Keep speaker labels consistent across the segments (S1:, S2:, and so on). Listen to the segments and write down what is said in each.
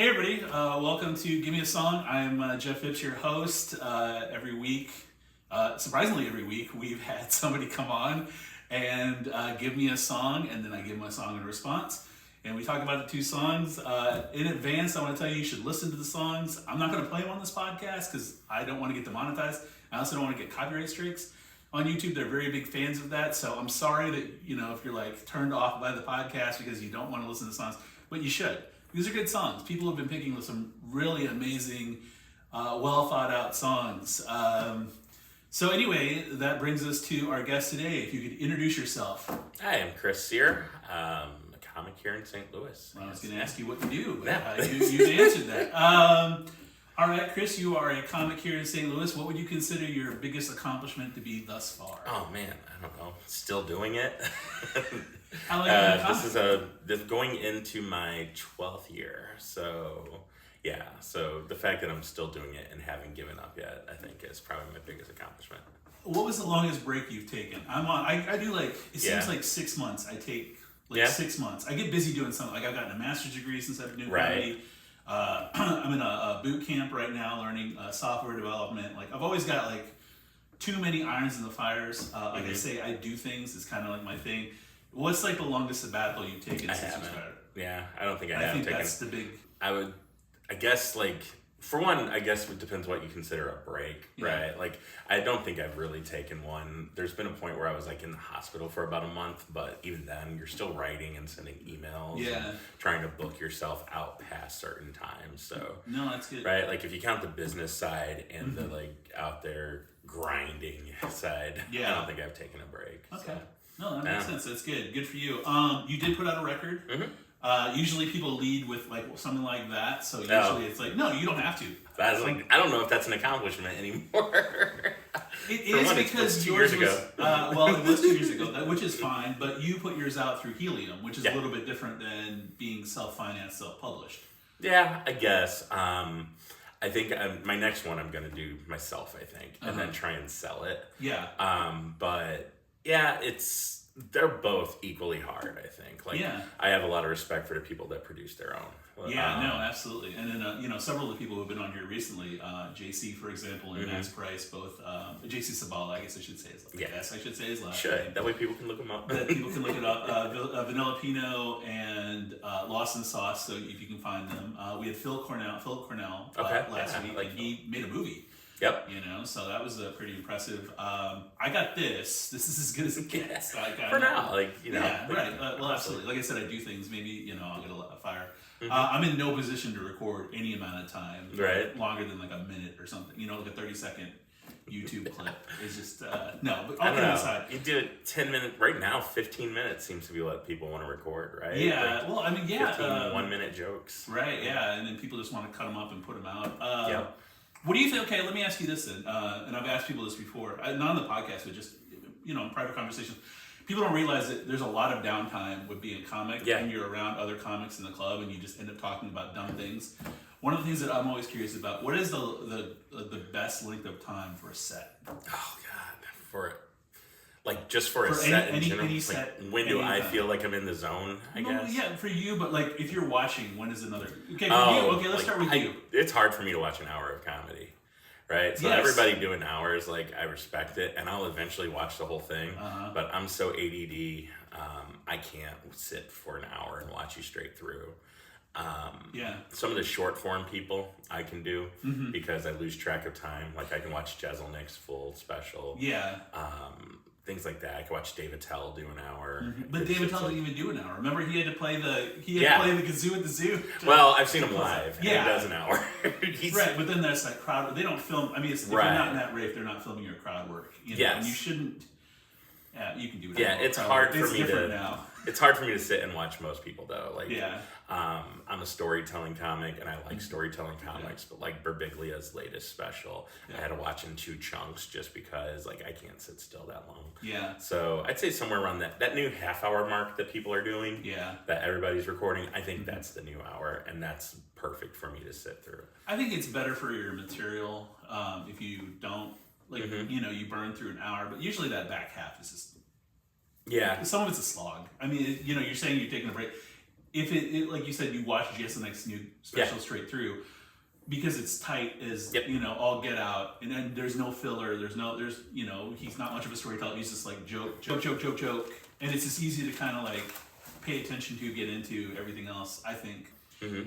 S1: Hey everybody, welcome to Gimme a Song. I'm Jeff Phipps, your host. Every week, surprisingly every week, we've had somebody come on and give me a song, and then I give them a song in response. And we talk about the two songs. In advance, I want to tell you should listen to the songs. I'm not going to play them on this podcast because I don't want to get demonetized. I also don't want to get copyright strikes on YouTube. They're very big fans of that. So I'm sorry that, if you're like turned off by the podcast because you don't want to listen to songs, but you should. These are good songs. People have been picking some really amazing, well thought out songs. So anyway, that brings us to our guest today. If you could introduce yourself.
S2: Hi, I'm Chris Sear. I'm a comic here in St. Louis.
S1: Well, I was going to ask you what you do, but
S2: Yeah.
S1: you answered that. All right, Chris, you are a comic here in St. Louis. What would you consider your biggest accomplishment to be thus far?
S2: Oh man, I don't know. Still doing it. This is going into my 12th year. So yeah, so the fact that I'm still doing it and haven't given up yet, I think is probably my biggest accomplishment.
S1: What was the longest break you've taken? I do seems like 6 months. I take 6 months. I get busy doing something. Like I've gotten a master's degree since I've been doing comedy. I'm in a boot camp right now learning software development. Like I've always got too many irons in the fires. I say, I do things. It's kind of like my thing. What's the longest sabbatical you've taken since you started?
S2: Yeah, I don't think I have
S1: I think
S2: taken.
S1: that's the big.
S2: I guess for one, I guess it depends what you consider a break, right? I don't think I've really taken one. There's been a point where I was in the hospital for about a month, but even then, you're still writing and sending emails, and trying to book yourself out past certain times. So
S1: no, that's good,
S2: right? If you count the business side and the out there grinding side, I don't think I've taken a break.
S1: Okay,
S2: so.
S1: No, that makes sense. That's good. Good for you. You did put out a record. Usually people lead with something like that, so usually it's no, you don't have to.
S2: I don't know if that's an accomplishment anymore.
S1: It is because yours was, well, it was 2 years ago, which is fine, but you put yours out through Helium, which is a little bit different than being self-financed, self-published.
S2: Yeah, I guess. I think my next one I'm going to do myself, I think, and then try and sell it. Yeah. But yeah, they're both equally hard, I think. I have a lot of respect for the people that produce their own.
S1: No, absolutely. And then, several of the people who have been on here recently, JC, for example, and Max Price, both, JC Sabala, I guess I should say his last name.
S2: That way people can look them up.
S1: That people can look it up. Vanilla Pino and Lost in Sauce, so if you can find them. We had Philip Cornell last week, and he made a movie.
S2: Yep.
S1: So that was pretty impressive. I got this. This is as good as it gets.
S2: For now,
S1: Yeah, right. Well, absolutely. Like I said, I do things. Maybe I'll get a fire. I'm in no position to record any amount of time, longer than a minute or something. Like a 30-second YouTube clip is just no. But all kidding aside,
S2: you do it 10 minutes right now. 15 minutes seems to be what people want to record, right?
S1: Yeah.
S2: 15 1-minute jokes.
S1: Right. Yeah, and then people just want to cut them up and put them out. What do you think? Okay, let me ask you this then. And I've asked people this before, not on the podcast, but just in private conversations. People don't realize that there's a lot of downtime with being a comic, and you're around other comics in the club, and you just end up talking about dumb things. One of the things that I'm always curious about: what is the best length of time for a set?
S2: Oh God, just for a set in general.
S1: Any set,
S2: when do I feel like I'm in the zone? I guess.
S1: Yeah, for you, but if you're watching, when is another? Okay, for you. Okay, let's start with you.
S2: It's hard for me to watch an hour of comedy. Right, so everybody doing hours, I respect it, and I'll eventually watch the whole thing. But I'm so ADD, I can't sit for an hour and watch you straight through. Some of the short form people I can do because I lose track of time. I can watch Jeselnik's full special. Things like that. I could watch Dave Attell do an hour.
S1: But Dave Attell didn't even do an hour. Remember, he had to play the kazoo at the zoo.
S2: Well, I've seen him live. And he does an hour.
S1: Right, but then there's crowd. They don't film. I mean, if you're not in that rave, they're not filming your crowd work. And you shouldn't. Yeah, you can do it.
S2: Yeah, it's hard for me to.
S1: Now.
S2: It's hard for me to sit and watch most people though. I'm a storytelling comic, and I like storytelling comics. But Birbiglia's latest special, I had to watch in 2 chunks just because I can't sit still that long. Yeah. So I'd say somewhere around that new half-hour mark that people are doing. Yeah. That everybody's recording. I think that's the new hour, and that's perfect for me to sit through.
S1: I think it's better for your material if you don't you burn through an hour, but usually that back half is just.
S2: Yeah.
S1: Some of it's a slog. I mean, you're saying you're taking a break. if it like you said, you watch Jason X new special straight through, because it's tight as all get out, and then there's no filler. There's he's not much of a storyteller. He's just like joke, and it's just easy to kind of like pay attention to, get into everything else. I think.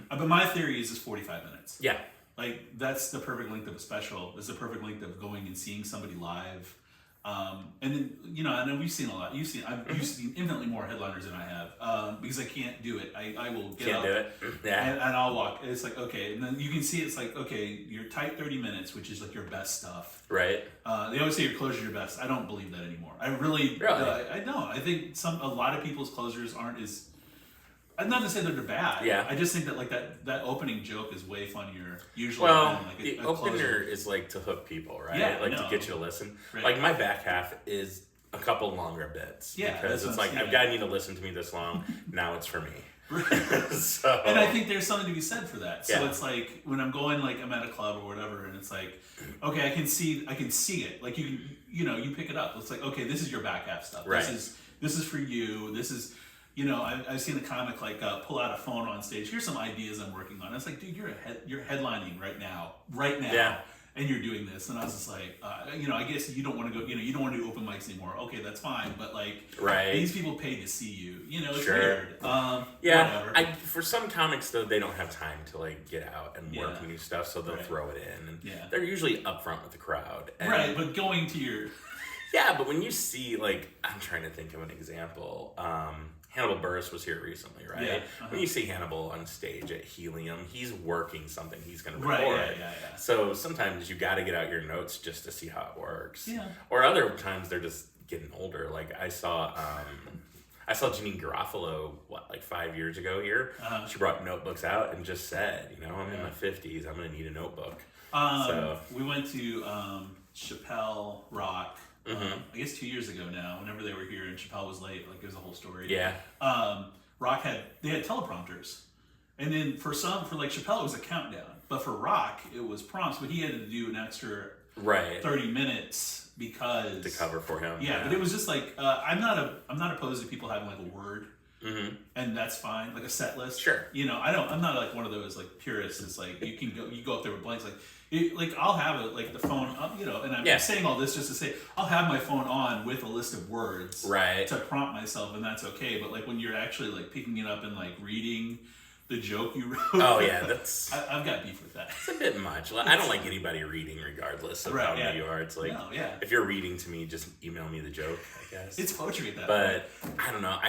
S1: But my theory is 45 minutes.
S2: Yeah.
S1: Like, that's the perfect length of a special. It's the perfect length of going and seeing somebody live. And then, I know we've seen a lot. I've seen infinitely more headliners than I have, because I can't do it. I will get up.
S2: Can't do it. Yeah.
S1: And I'll walk. It's like, okay. And then you can see it's like, okay, your tight 30 minutes, which is like your best stuff.
S2: Right.
S1: They always say your closer's your best. I don't believe that anymore. I really? I don't. I think a lot of people's closers aren't as... I'm not to say that they're bad.
S2: Yeah.
S1: I just think that like that opening joke is way funnier usually.
S2: Well,
S1: than like
S2: the
S1: a
S2: opener
S1: closer.
S2: is like to hook people, right?
S1: Yeah,
S2: to get you to listen.
S1: Right.
S2: Like my back half is a couple longer bits.
S1: Yeah,
S2: because it's like I've got you to listen to me this long. Now it's for me. So,
S1: and I think there's something to be said for that. So
S2: Yeah.
S1: it's like when I'm going, like I'm at a club or whatever, and it's like, okay, I can see it. Like you pick it up. It's like, okay, this is your back half stuff.
S2: Right.
S1: This is for you. This is. I've seen a comic like pull out a phone on stage. Here's some ideas I'm working on. It's like, dude, you're headlining right now,
S2: Yeah.
S1: and you're doing this. And I was just like, I guess you don't want to go, you don't want to do open mics anymore. Okay, that's fine, but like,
S2: Right.
S1: these people paid to see you. It's
S2: Sure.
S1: weird.
S2: yeah,
S1: whatever.
S2: for some comics though, they don't have time to like get out and work
S1: Yeah.
S2: new stuff, so they'll
S1: Right.
S2: throw it in, and
S1: Yeah.
S2: they're usually upfront with the crowd. And
S1: Right, but going to your
S2: yeah, but when you see like, I'm trying to think of an example. Hannibal Buress was here recently, right?
S1: Yeah,
S2: When you see Hannibal on stage at Helium, he's working something he's going to
S1: Right,
S2: record.
S1: yeah.
S2: So sometimes you got to get out your notes just to see how it works.
S1: Yeah.
S2: Or other times they're just getting older. Like I saw Janine Garofalo, like 5 years ago here. She brought notebooks out and just said, I'm in my 50s, I'm going to need a notebook.
S1: We went to Chappelle Rock. I guess 2 years ago now, whenever they were here, and Chappelle was late, like it was a whole story.
S2: Yeah.
S1: Rock had teleprompters, and then for like Chappelle it was a countdown, but for Rock it was prompts, but he had to do an extra 30 minutes because
S2: to cover for him.
S1: Yeah, but it was just like I'm not opposed to people having like a word. And that's fine, like a set list.
S2: Sure.
S1: I'm not like one of those like purists. It's like you go up there with blanks. Like I'll have the phone up, and I'm saying all this just to say I'll have my phone on with a list of words, to prompt myself, and that's okay. But like when you're actually like picking it up and like reading the joke you wrote.
S2: Oh yeah, that's.
S1: I've got beef with that.
S2: It's a bit much. I don't like anybody reading, regardless of how new you are. It's like, if you're reading to me, just email me the joke. I guess
S1: it's poetry at that
S2: point. But I don't know.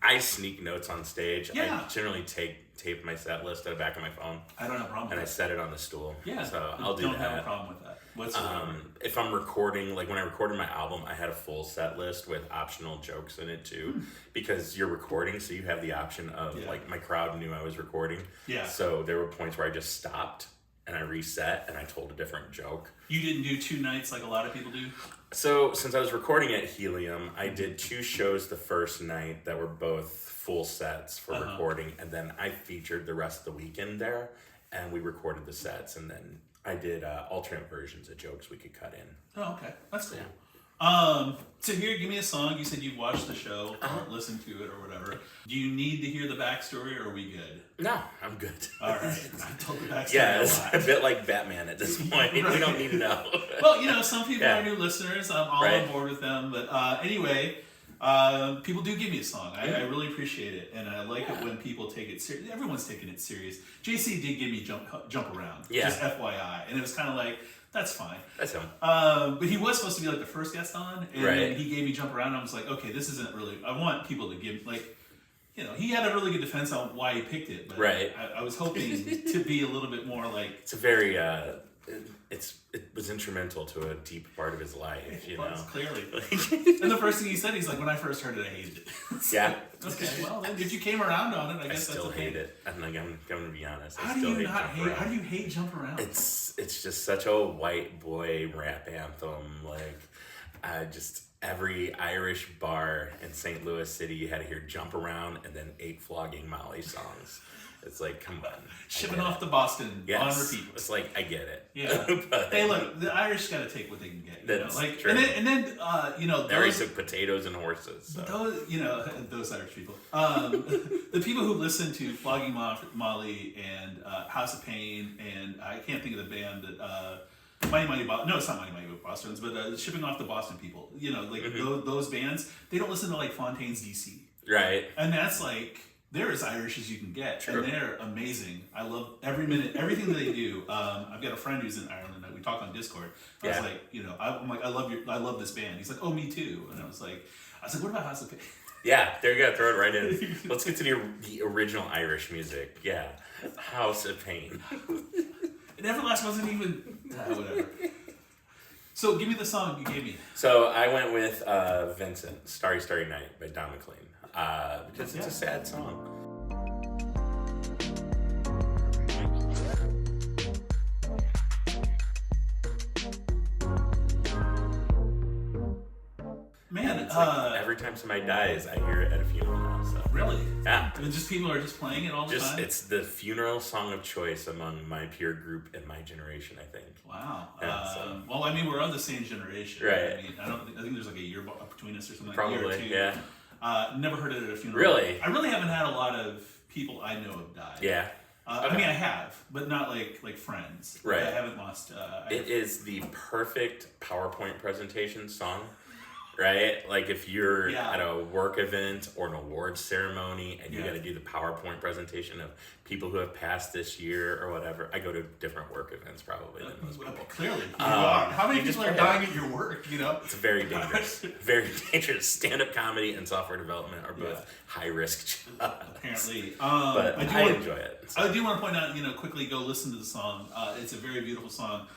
S2: I sneak notes on stage.
S1: Yeah.
S2: I generally tape my set list at the back of my phone.
S1: I don't have a problem.
S2: And
S1: with
S2: I set it on the stool.
S1: Yeah.
S2: So I'll do that.
S1: Don't have a problem with that whatsoever.
S2: If I'm recording, like when I recorded my album, I had a full set list with optional jokes in it too, because you're recording, so you have the option of like my crowd knew I was recording.
S1: Yeah.
S2: So there were points where I just stopped and I reset and I told a different joke.
S1: You didn't do 2 nights like a lot of people do?
S2: So since I was recording at Helium, I did 2 shows the first night that were both full sets for recording, and then I featured the rest of the weekend there, and we recorded the sets, and then I did alternate versions of jokes we could cut in.
S1: Oh, okay. That's cool. Yeah. So here, give me a song. You said you've watched the show or listened to it or whatever. Do you need to hear the backstory, or are we good?
S2: No, I'm good.
S1: All right. I told the backstory
S2: Yeah,
S1: a
S2: it's
S1: lot.
S2: a bit like Batman at this point. We don't need to know.
S1: Well, some people are new listeners. I'm all on board with them. But anyway, people do give me a song. I really appreciate it. And I like it when people take it serious. Everyone's taking it serious. JC did give me Jump Around.
S2: Yeah.
S1: Just FYI. And it was kind of like, that's fine.
S2: That's him.
S1: But he was supposed to be like the first guest on, and
S2: Right.
S1: he gave me Jump Around, and I was like, okay, this isn't really. I want people to give he had a really good defense on why he picked it, but I was hoping to be a little bit more like.
S2: It's a very. It was instrumental to a deep part of his life, you know.
S1: Clearly. And the first thing he said, he's like, when I first heard it, I hated it.
S2: Yeah.
S1: Okay, well, then if you came around on it, I guess
S2: I still
S1: that's okay.
S2: hate it. I'm going to be honest.
S1: How do you hate Jump Around?
S2: It's just such a white boy rap anthem. Like, every Irish bar in St. Louis City, you had to hear Jump Around and then 8 flogging Molly songs. It's like, come on.
S1: Shipping off to Boston on repeat.
S2: It's like, I get it.
S1: Yeah.
S2: But,
S1: hey, look, the Irish got to take what they can get.
S2: That's
S1: like,
S2: true.
S1: And then you know,
S2: they always took potatoes and horses. So.
S1: Those, you know, those Irish people. The people who listen to Flogging Molly and House of Pain, and I can't think of the band that. Mighty Mighty Boston. No, it's not Mighty Mighty Boston's, but Shipping Off the Boston people. You know, like those bands, they don't listen to like Fontaines DC.
S2: Right.
S1: And that's like, they're as Irish as you can get.
S2: True.
S1: And they're amazing. I love every minute, everything that they do. I've got a friend who's in Ireland that we talk on Discord. I was like, you know, I'm like, I love this band. He's like, oh, me too. And I was like, what about House of Pain?
S2: Yeah, there you go. Throw it right in. Let's get to the original Irish music. Yeah. House of Pain.
S1: And Everlast wasn't even, whatever. So give me the song you gave me.
S2: So I went with Vincent, Starry Starry Night by Don McLean. Because it's a sad song.
S1: Man,
S2: it's like every time somebody dies, I hear it at a funeral now. So.
S1: Really?
S2: Yeah.
S1: I mean, just people are just playing it all the time?
S2: It's the funeral song of choice among my peer group and my generation, I think.
S1: Wow.
S2: Yeah,
S1: well, I mean, we're of the same generation.
S2: Right.
S1: I mean, I think there's like a year between us or something.
S2: Probably,
S1: like a year or two.
S2: yeah.
S1: Never heard it at a funeral.
S2: Really?
S1: I really haven't had a lot of people I know have died.
S2: Yeah.
S1: I mean, I have, but not like friends.
S2: Right.
S1: I haven't lost.
S2: It is the perfect PowerPoint presentation song. Right? Like if you're at a work event or an awards ceremony and you got to do the PowerPoint presentation of people who have passed this year or whatever. I go to different work events probably than most people.
S1: Clearly, you are. How many people are dying at your work, you know?
S2: It's very dangerous. Very dangerous. Stand-up comedy and software development are both high-risk jobs.
S1: Apparently.
S2: But I enjoy it. So.
S1: I do want to point out, quickly go listen to the song. It's a very beautiful song.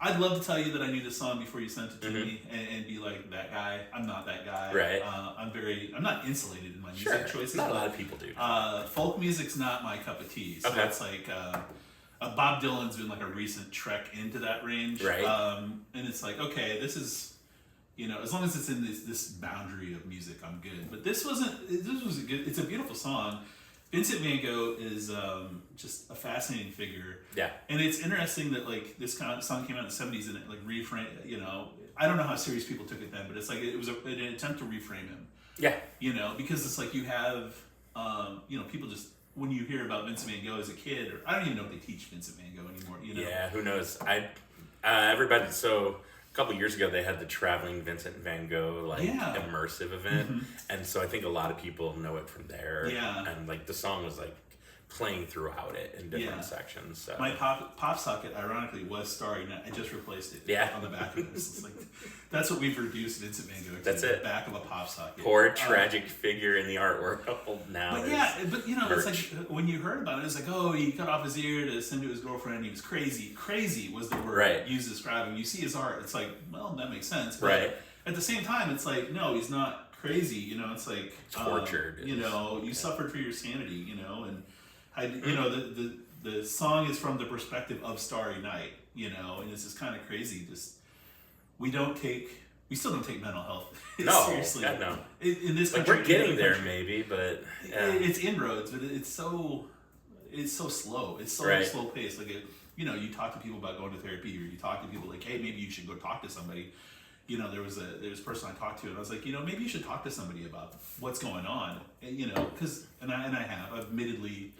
S1: I'd love to tell you that I knew the song before you sent it to me and be like that guy. I'm not that guy.
S2: Right.
S1: I'm not insulated in my music choices.
S2: Not a lot of people do.
S1: Folk music's not my cup of tea. So it's like Bob Dylan's been like a recent trek into that range.
S2: Right.
S1: And it's like, okay, this is, as long as it's in this boundary of music, I'm good. But this was a good, it's a beautiful song. Vincent Van Gogh is just a fascinating figure. Yeah. And it's interesting that like this kind of song came out in the 70s and it like reframed, I don't know how serious people took it then, but it's like it was an attempt to reframe him. Yeah. Because it's like you have, people just, when you hear about Vincent Van Gogh as a kid, or I don't even know if they teach Vincent Van Gogh anymore,
S2: Yeah, who knows? Everybody, so a couple years ago they had the traveling Vincent Van Gogh immersive event, and so I think a lot of people know it from there. Yeah, and like the song was like playing throughout it in different sections. So
S1: my pop socket, ironically, was Starry Night. I just replaced it. Yeah, on the back of this. It's like that's what we've reduced Vincent Van Gogh to. That's it. The back of a pop socket.
S2: Poor tragic figure in the art world now.
S1: But it's like when you heard about it, it's like, oh, he cut off his ear to send to his girlfriend. He was crazy. Crazy was the word used to describe him. You see his art, it's like, well, that makes sense. But at the same time, it's like, no, he's not crazy. It's like
S2: tortured.
S1: You suffered for your sanity. And the song is from the perspective of Starry Night. And it's just kind of crazy. Just we still don't take mental health seriously.
S2: God, no.
S1: In this country,
S2: we're getting there, maybe, but
S1: it's inroads, but it's so slow. It's so slow paced. Like you talk to people about going to therapy, or you talk to people like, hey, maybe you should go talk to somebody. There was a person I talked to, and I was like, maybe you should talk to somebody about what's going on. And, because I have admittedly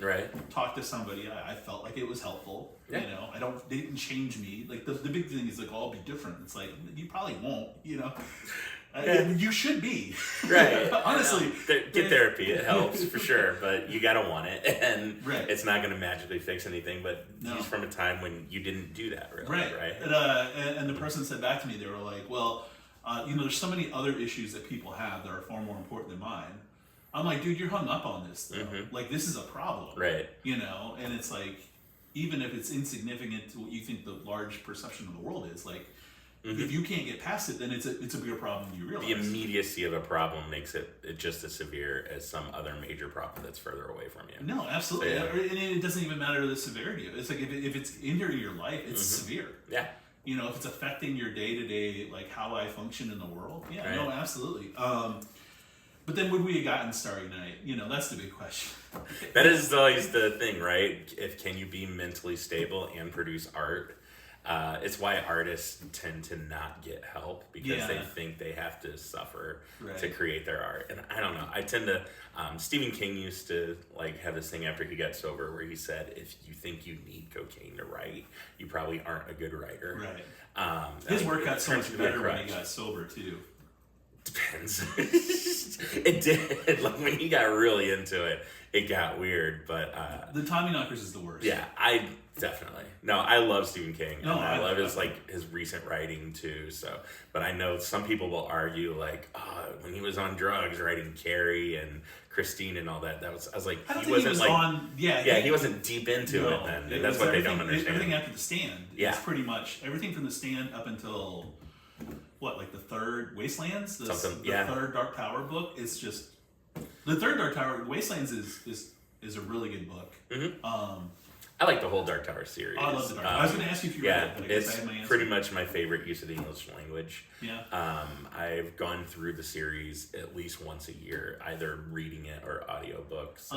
S1: talked to somebody. I felt like it was helpful. Yeah. They didn't change me. Like the big thing is like, I'll be different. It's like, you probably won't, you should be. Right. Honestly.
S2: Get therapy. It helps for sure, but you got to want it. And it's not going to magically fix anything, but he's from a time when you didn't do that really. Right.
S1: And the person said back to me, they were like, well, there's so many other issues that people have that are far more important than mine. I'm like, dude, you're hung up on this though. Mm-hmm. Like this is a problem. Right. And it's like, even if it's insignificant to what you think the large perception of the world is, like, if you can't get past it, then it's a bigger problem than you realize.
S2: The immediacy of a problem makes it just as severe as some other major problem that's further away from you.
S1: No, absolutely. So, and it doesn't even matter the severity of it. It's like if it's into your life, it's severe. Yeah. If it's affecting your day-to-day, like how I function in the world. Yeah, no, absolutely. But then would we have gotten Starry Night? You know, that's the big question.
S2: That is always the thing, right? Can you be mentally stable and produce art? It's why artists tend to not get help because they think they have to suffer to create their art. And I don't know. I tend to. Stephen King used to have this thing after he got sober where he said, "If you think you need cocaine to write, you probably aren't a good writer."
S1: Right. His work got so much better when he got sober too.
S2: Depends. It did. When he got really into it, it got weird. But
S1: the Tommyknockers is the worst.
S2: Yeah, I definitely. No, I love Stephen King. No, and I love his recent writing too. So, but I know some people will argue when he was on drugs writing Carrie and Christine and all that. I was like, he wasn't deep into it then. And that's what they don't understand.
S1: Everything after The Stand. Yeah. It's pretty much everything from The Stand up until the third Wastelands, the third Dark Tower book. It's just the third Dark Tower. Wastelands is a really good book.
S2: Mm-hmm. I like the whole Dark Tower series.
S1: I love the Dark Tower. I was going to ask you if you read it, but I guess I had my answer.
S2: Pretty much my favorite use of the English language.
S1: Yeah.
S2: I've gone through the series at least once a year, either reading it or audiobooks.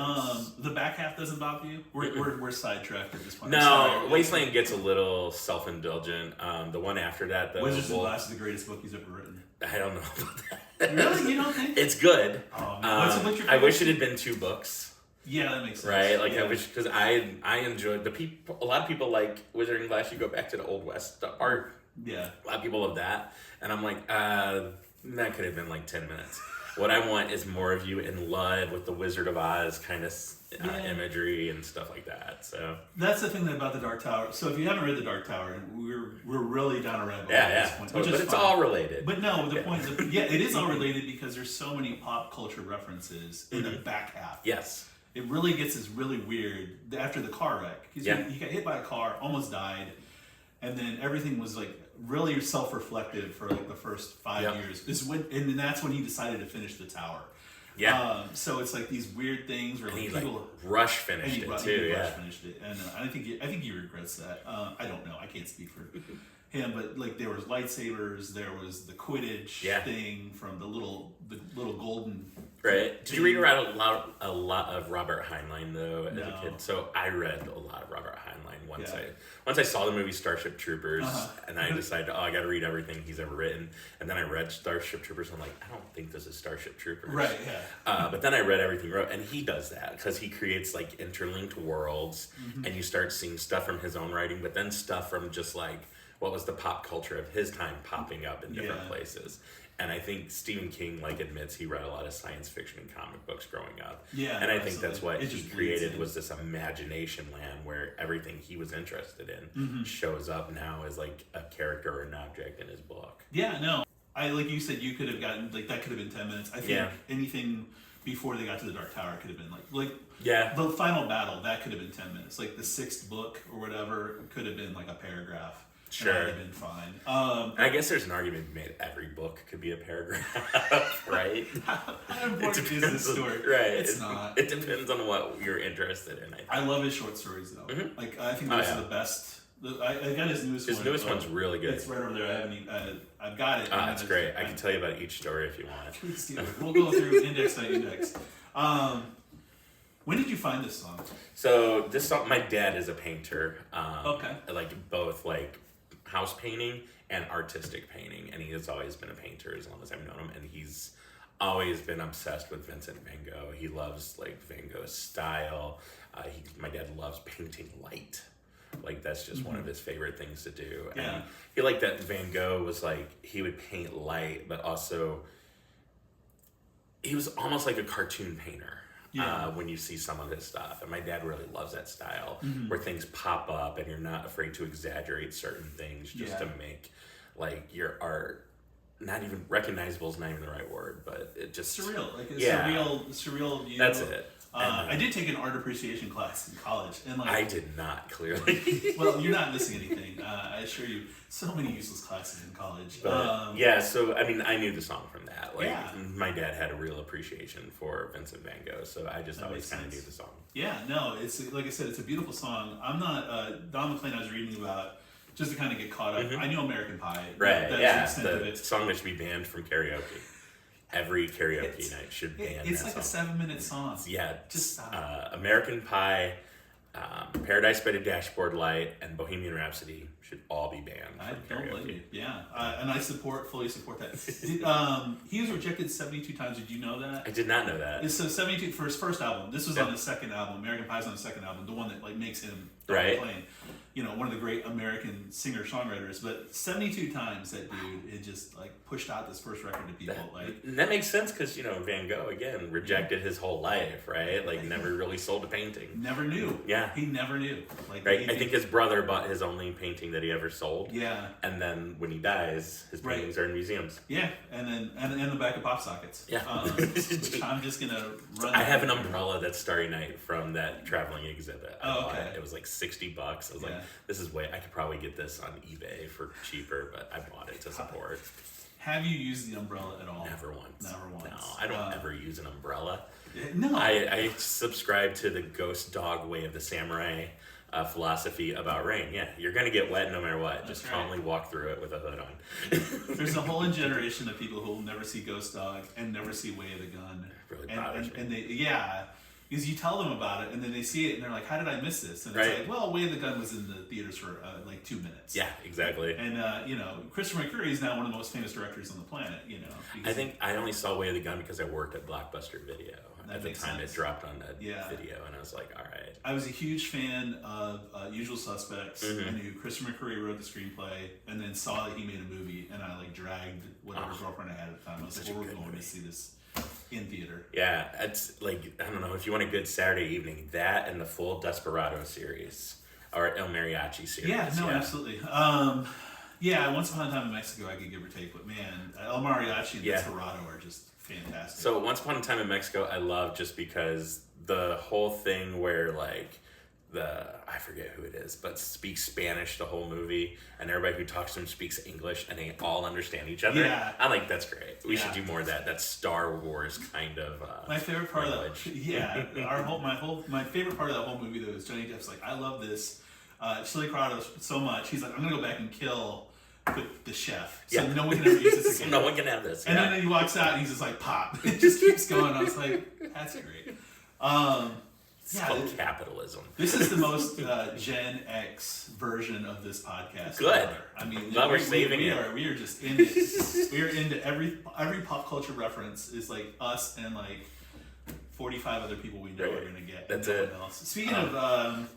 S1: The back half doesn't bother you? We're sidetracked at this point.
S2: No, Wasteland gets a little self-indulgent. The one after that, though,
S1: Wizards of the Glass is the greatest book he's ever written.
S2: I don't know about that.
S1: Really? You don't think?
S2: It's good.
S1: Oh, what's your favorite?
S2: I wish it had been 2 books.
S1: Yeah, that makes sense.
S2: Right? I wish, because I enjoyed a lot of people like Wizard and Glass. You go back to the Old West art.
S1: Yeah.
S2: A lot of people love that. And I'm like, that could have been 10 minutes. What I want is more of you in love with the Wizard of Oz kind of imagery and stuff like that. So
S1: that's the thing about the Dark Tower. So if you haven't read the Dark Tower, we're really down a rabbit hole at this point.
S2: Totally. But it's all related.
S1: But no, the point is, it is all related because there's so many pop culture references in the back half.
S2: Yes.
S1: It really gets really weird after the car wreck. He got hit by a car, almost died, and then everything was really self-reflective for the first 5 years. And then that's when he decided to finish the tower.
S2: Yeah.
S1: So it's these weird things where people
S2: Rush finished it too.
S1: Rush finished it, and I think he regrets that. I don't know. I can't speak for him, but there was lightsabers. There was the Quidditch thing from the little golden.
S2: Right. Did you read a lot of Robert Heinlein though as a kid? So I read a lot of Robert Heinlein once I saw the movie Starship Troopers, and I decided, I got to read everything he's ever written. And then I read Starship Troopers, and I'm like, I don't think this is Starship Troopers.
S1: Right. Yeah.
S2: But then I read everything he wrote, and he does that because he creates interlinked worlds, and you start seeing stuff from his own writing, but then stuff from just what was the pop culture of his time popping up in different places. And I think Stephen King admits he read a lot of science fiction and comic books growing up. Yeah, and I think that's what he created was this imagination land where everything he was interested in shows up now as a character or an object in his book.
S1: Yeah, no, like you said, you could have gotten that could have been 10 minutes. I think anything before they got to the Dark Tower could have been the final battle that could have been 10 minutes. The 6th book or whatever could have been a paragraph. Sure. That would have been fine.
S2: I guess there's an argument made every book could be a paragraph, right?
S1: How important is this story?
S2: Right.
S1: It's not.
S2: It depends on what you're interested in, I think.
S1: I love his short stories, though. Mm-hmm. I think those are the best. I got his newest one.
S2: His newest one's really good.
S1: It's right over there. I haven't even, I've got it.
S2: That's great. I can tell you about each story if you want.
S1: Please do. We'll go through index by index. When did you find this song?
S2: So this song, my dad is a painter.
S1: Okay.
S2: Both house painting and artistic painting, and he has always been a painter as long as I've known him, and he's always been obsessed with Vincent van Gogh. He loves Van Gogh's style. My dad loves painting light. That's just one of his favorite things to do.
S1: Yeah.
S2: And he liked that Van Gogh was he would paint light, but also he was almost like a cartoon painter. When you see some of his stuff. And my dad really loves that style where things pop up and you're not afraid to exaggerate certain things just to make your art not even recognizable is not even the right word, but it just
S1: surreal. Surreal view.
S2: That's it.
S1: I did take an art appreciation class in college, and
S2: I did not, clearly.
S1: Well, you're not missing anything. I assure you. So many useless classes in college.
S2: But, so I knew the song from that. My dad had a real appreciation for Vincent van Gogh, so I just always kind of knew the song.
S1: Yeah, no, it's like I said, it's a beautiful song. I'm not Don McLean. I was reading about just to kind of get caught up. I knew American Pie.
S2: Right. The song that should be banned from karaoke. every karaoke night should ban
S1: It's
S2: that
S1: like
S2: song.
S1: a 7-minute song.
S2: Yeah,
S1: Just stop.
S2: American Pie, Paradise by the Dashboard Light, and Bohemian Rhapsody should all be banned
S1: I
S2: from
S1: don't blame
S2: karaoke.
S1: you. Yeah, and I fully support that. He was rejected 72 times. Did you know that?
S2: I did not know that.
S1: So 72 for his first album. This was on his second album. American Pie's on the second album, the one that like makes him
S2: Right.
S1: playing. One of the great American singer-songwriters. But 72 times that dude, it just like pushed out this first record to people.
S2: And that makes sense because Van Gogh again rejected his whole life, right? Like never really sold a painting.
S1: Never knew.
S2: Yeah,
S1: he never knew. Like,
S2: right. I think his brother bought his only painting that he ever sold.
S1: Yeah.
S2: And then when he dies, his paintings are in museums.
S1: Yeah, and then and the back of pop sockets.
S2: Yeah.
S1: Which I'm just gonna run.
S2: I have an umbrella that's Starry Night from that traveling exhibit. I bought
S1: okay.
S2: It was like $60. I was like, this is I could probably get this on eBay for cheaper, but I bought it to support.
S1: Have you used the umbrella at all?
S2: Never once.
S1: Never once.
S2: No, I don't ever use an umbrella.
S1: No.
S2: I subscribe to the ghost dog way of the samurai philosophy about rain. Yeah, you're gonna get wet no matter what. Just calmly walk through it with a hood on.
S1: There's a whole generation of people who will never see Ghost Dog and never see Way of the Gun.
S2: Really bothers me.
S1: And they because you tell them about it and then they see it and they're like, how did I miss this? And it's like, well, Way of the Gun was in the theaters for like 2 minutes.
S2: Yeah, exactly.
S1: And Christopher McQuarrie is now one of the most famous directors on the planet.
S2: I think I only saw Way of the Gun because I worked at Blockbuster Video at the time
S1: sense.
S2: it dropped on that video, and I was like, all right.
S1: I was a huge fan of Usual Suspects.
S2: Mm-hmm.
S1: I knew Christopher McQuarrie wrote the screenplay, and then saw that he made a movie, and I like dragged whatever girlfriend I had at the time. I was like, we're going to see this in theater. Yeah,
S2: it's like, I don't know, if you want a good Saturday evening, that and the full Desperado series, or El Mariachi series.
S1: Yeah, absolutely. Once Upon a Time in Mexico, I could give or take, but man, El Mariachi and Desperado are just fantastic.
S2: So Once Upon a Time in Mexico, I love just because the whole thing where like I forget who it is, but speaks Spanish the whole movie, and everybody who talks to him speaks English, and they all understand each other.
S1: Yeah.
S2: I'm like, that's great. We should do more of that. That's Star Wars kind of.
S1: My favorite part
S2: language.
S1: of that, my favorite part of that whole movie though is Johnny Depp's like, I love this chili colorado so much. He's like, I'm gonna go back and kill the chef, so no one can ever use this again.
S2: No one can have this.
S1: And then he walks out and he's just like, pop. It just keeps going. I was like, that's great.
S2: It's called capitalism.
S1: This is the most Gen X version of this podcast.
S2: Good.
S1: Ever. I mean,
S2: we're saving it.
S1: We are just in it. We are into every pop culture reference is like us and like 45 other people we know are going to get.
S2: That's
S1: no
S2: it.
S1: one else. Speaking of,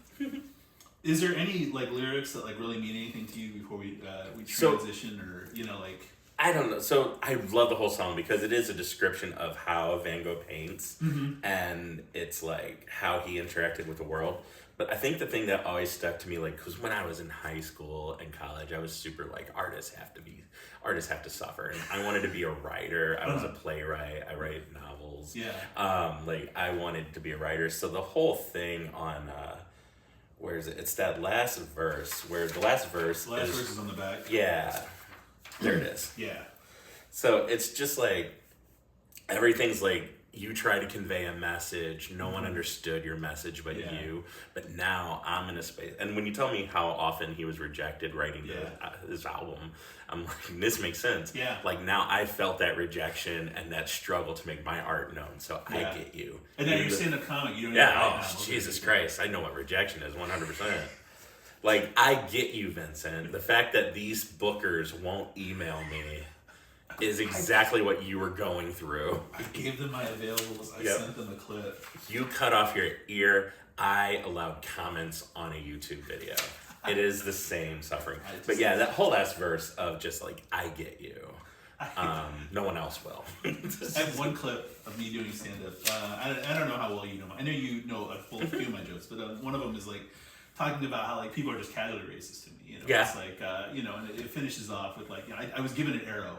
S1: is there any like lyrics that like really mean anything to you before we transition, or like?
S2: I don't know. So I love the whole song because it is a description of how Van Gogh paints, and it's like how he interacted with the world. But I think the thing that always stuck to me, like, because when I was in high school and college, I was super like, artists have to suffer. And I wanted to be a writer. I was a playwright. I write novels.
S1: Yeah.
S2: Like I wanted to be a writer. So the whole thing on where is it? It's that last verse where the last verse
S1: is on the back.
S2: Yeah. There it is.
S1: Yeah.
S2: So it's just like everything's like you try to convey a message. No one understood your message but you. But now I'm in a space. And when you tell me how often he was rejected writing his album, I'm like, this makes sense.
S1: Yeah.
S2: Like now I felt that rejection and that struggle to make my art known. So I get you.
S1: And then you're saying a comic. You don't
S2: Jesus Christ. I know what rejection is 100%. Like, I get you, Vincent. The fact that these bookers won't email me is exactly what you were going through.
S1: I gave them my availables. I sent them a clip.
S2: You cut off your ear. I allowed comments on a YouTube video. It is the same suffering. But yeah, that whole last verse of just like, I get you. No one else will.
S1: I have one clip of me doing stand-up. I don't know how well you know. I know you know a few of my jokes, but one of them is like, talking about how like people are just casually racist to me, It's like and it finishes off with like, I was given an arrow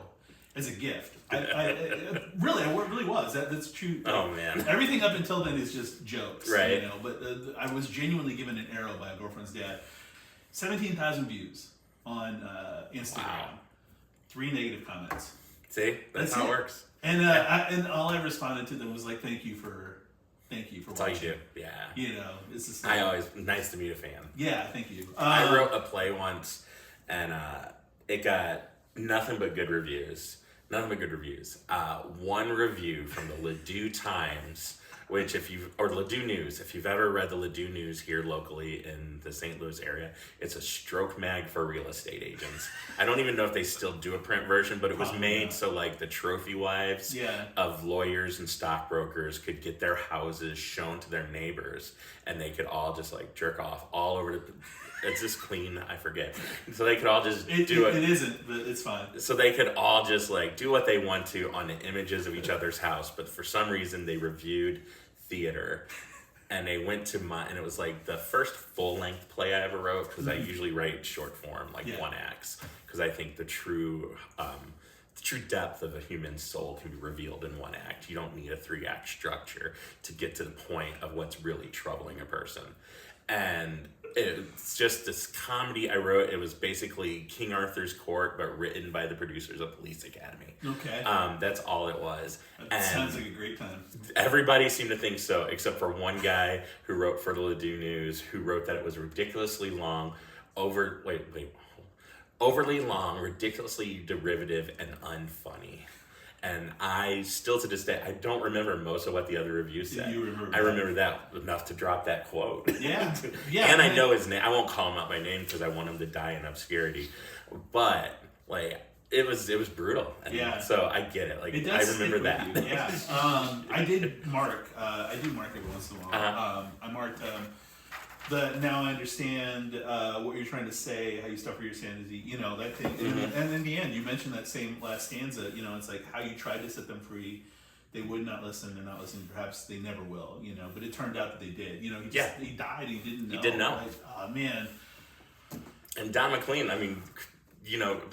S1: as a gift. I really was. That's true.
S2: Oh man!
S1: Everything up until then is just jokes,
S2: right?
S1: But I was genuinely given an arrow by a girlfriend's dad. 17,000 views on Instagram. Wow. 3 negative comments.
S2: See, that's how it works.
S1: And and all I responded to them was like, thank you for
S2: That's
S1: watching.
S2: all you do. Yeah.
S1: It's just like,
S2: I always nice to meet a fan.
S1: Yeah, thank you.
S2: I wrote a play once, and it got nothing but good reviews. None of them are good reviews. One review from the Ladue Times, which or Ladue News, if you've ever read the Ladue News here locally in the St. Louis area, it's a stroke mag for real estate agents. I don't even know if they still do a print version, but it was made so like the trophy wives of lawyers and stockbrokers could get their houses shown to their neighbors, and they could all just like jerk off all over the... It's just clean, I forget. So they could all just do it.
S1: It isn't, but it's fine.
S2: So they could all just like do what they want to on the images of each other's house, but for some reason they reviewed theater, and they went to and it was like the first full-length play I ever wrote, because I usually write short form, like one acts, because I think the true depth of a human soul can be revealed in one act. You don't need a 3-act structure to get to the point of what's really troubling a person. And it's just this comedy I wrote. It was basically King Arthur's Court, but written by the producers of Police Academy.
S1: Okay.
S2: That's all it was.
S1: That sounds like a great time.
S2: Everybody seemed to think so, except for one guy who wrote for the Ladue News, who wrote that it was ridiculously long, overly long, ridiculously derivative, and unfunny. And I still to this day, I don't remember most of what the other reviews said. I remember that enough to drop that quote.
S1: Yeah.
S2: And I know his name. I won't call him out by name because I want him to die in obscurity. But like it was brutal. And so I get it. Like I remember that.
S1: Yeah. I did mark. I do mark every once in a while. I marked. Now I understand what you're trying to say, how you suffer your sanity, that thing. And in the end, you mentioned that same last stanza, it's like how you tried to set them free. They would not listen, they're not listening, perhaps they never will, but it turned out that they did. He died, he didn't know.
S2: He didn't know.
S1: Like, oh, man.
S2: And Don McLean, I mean,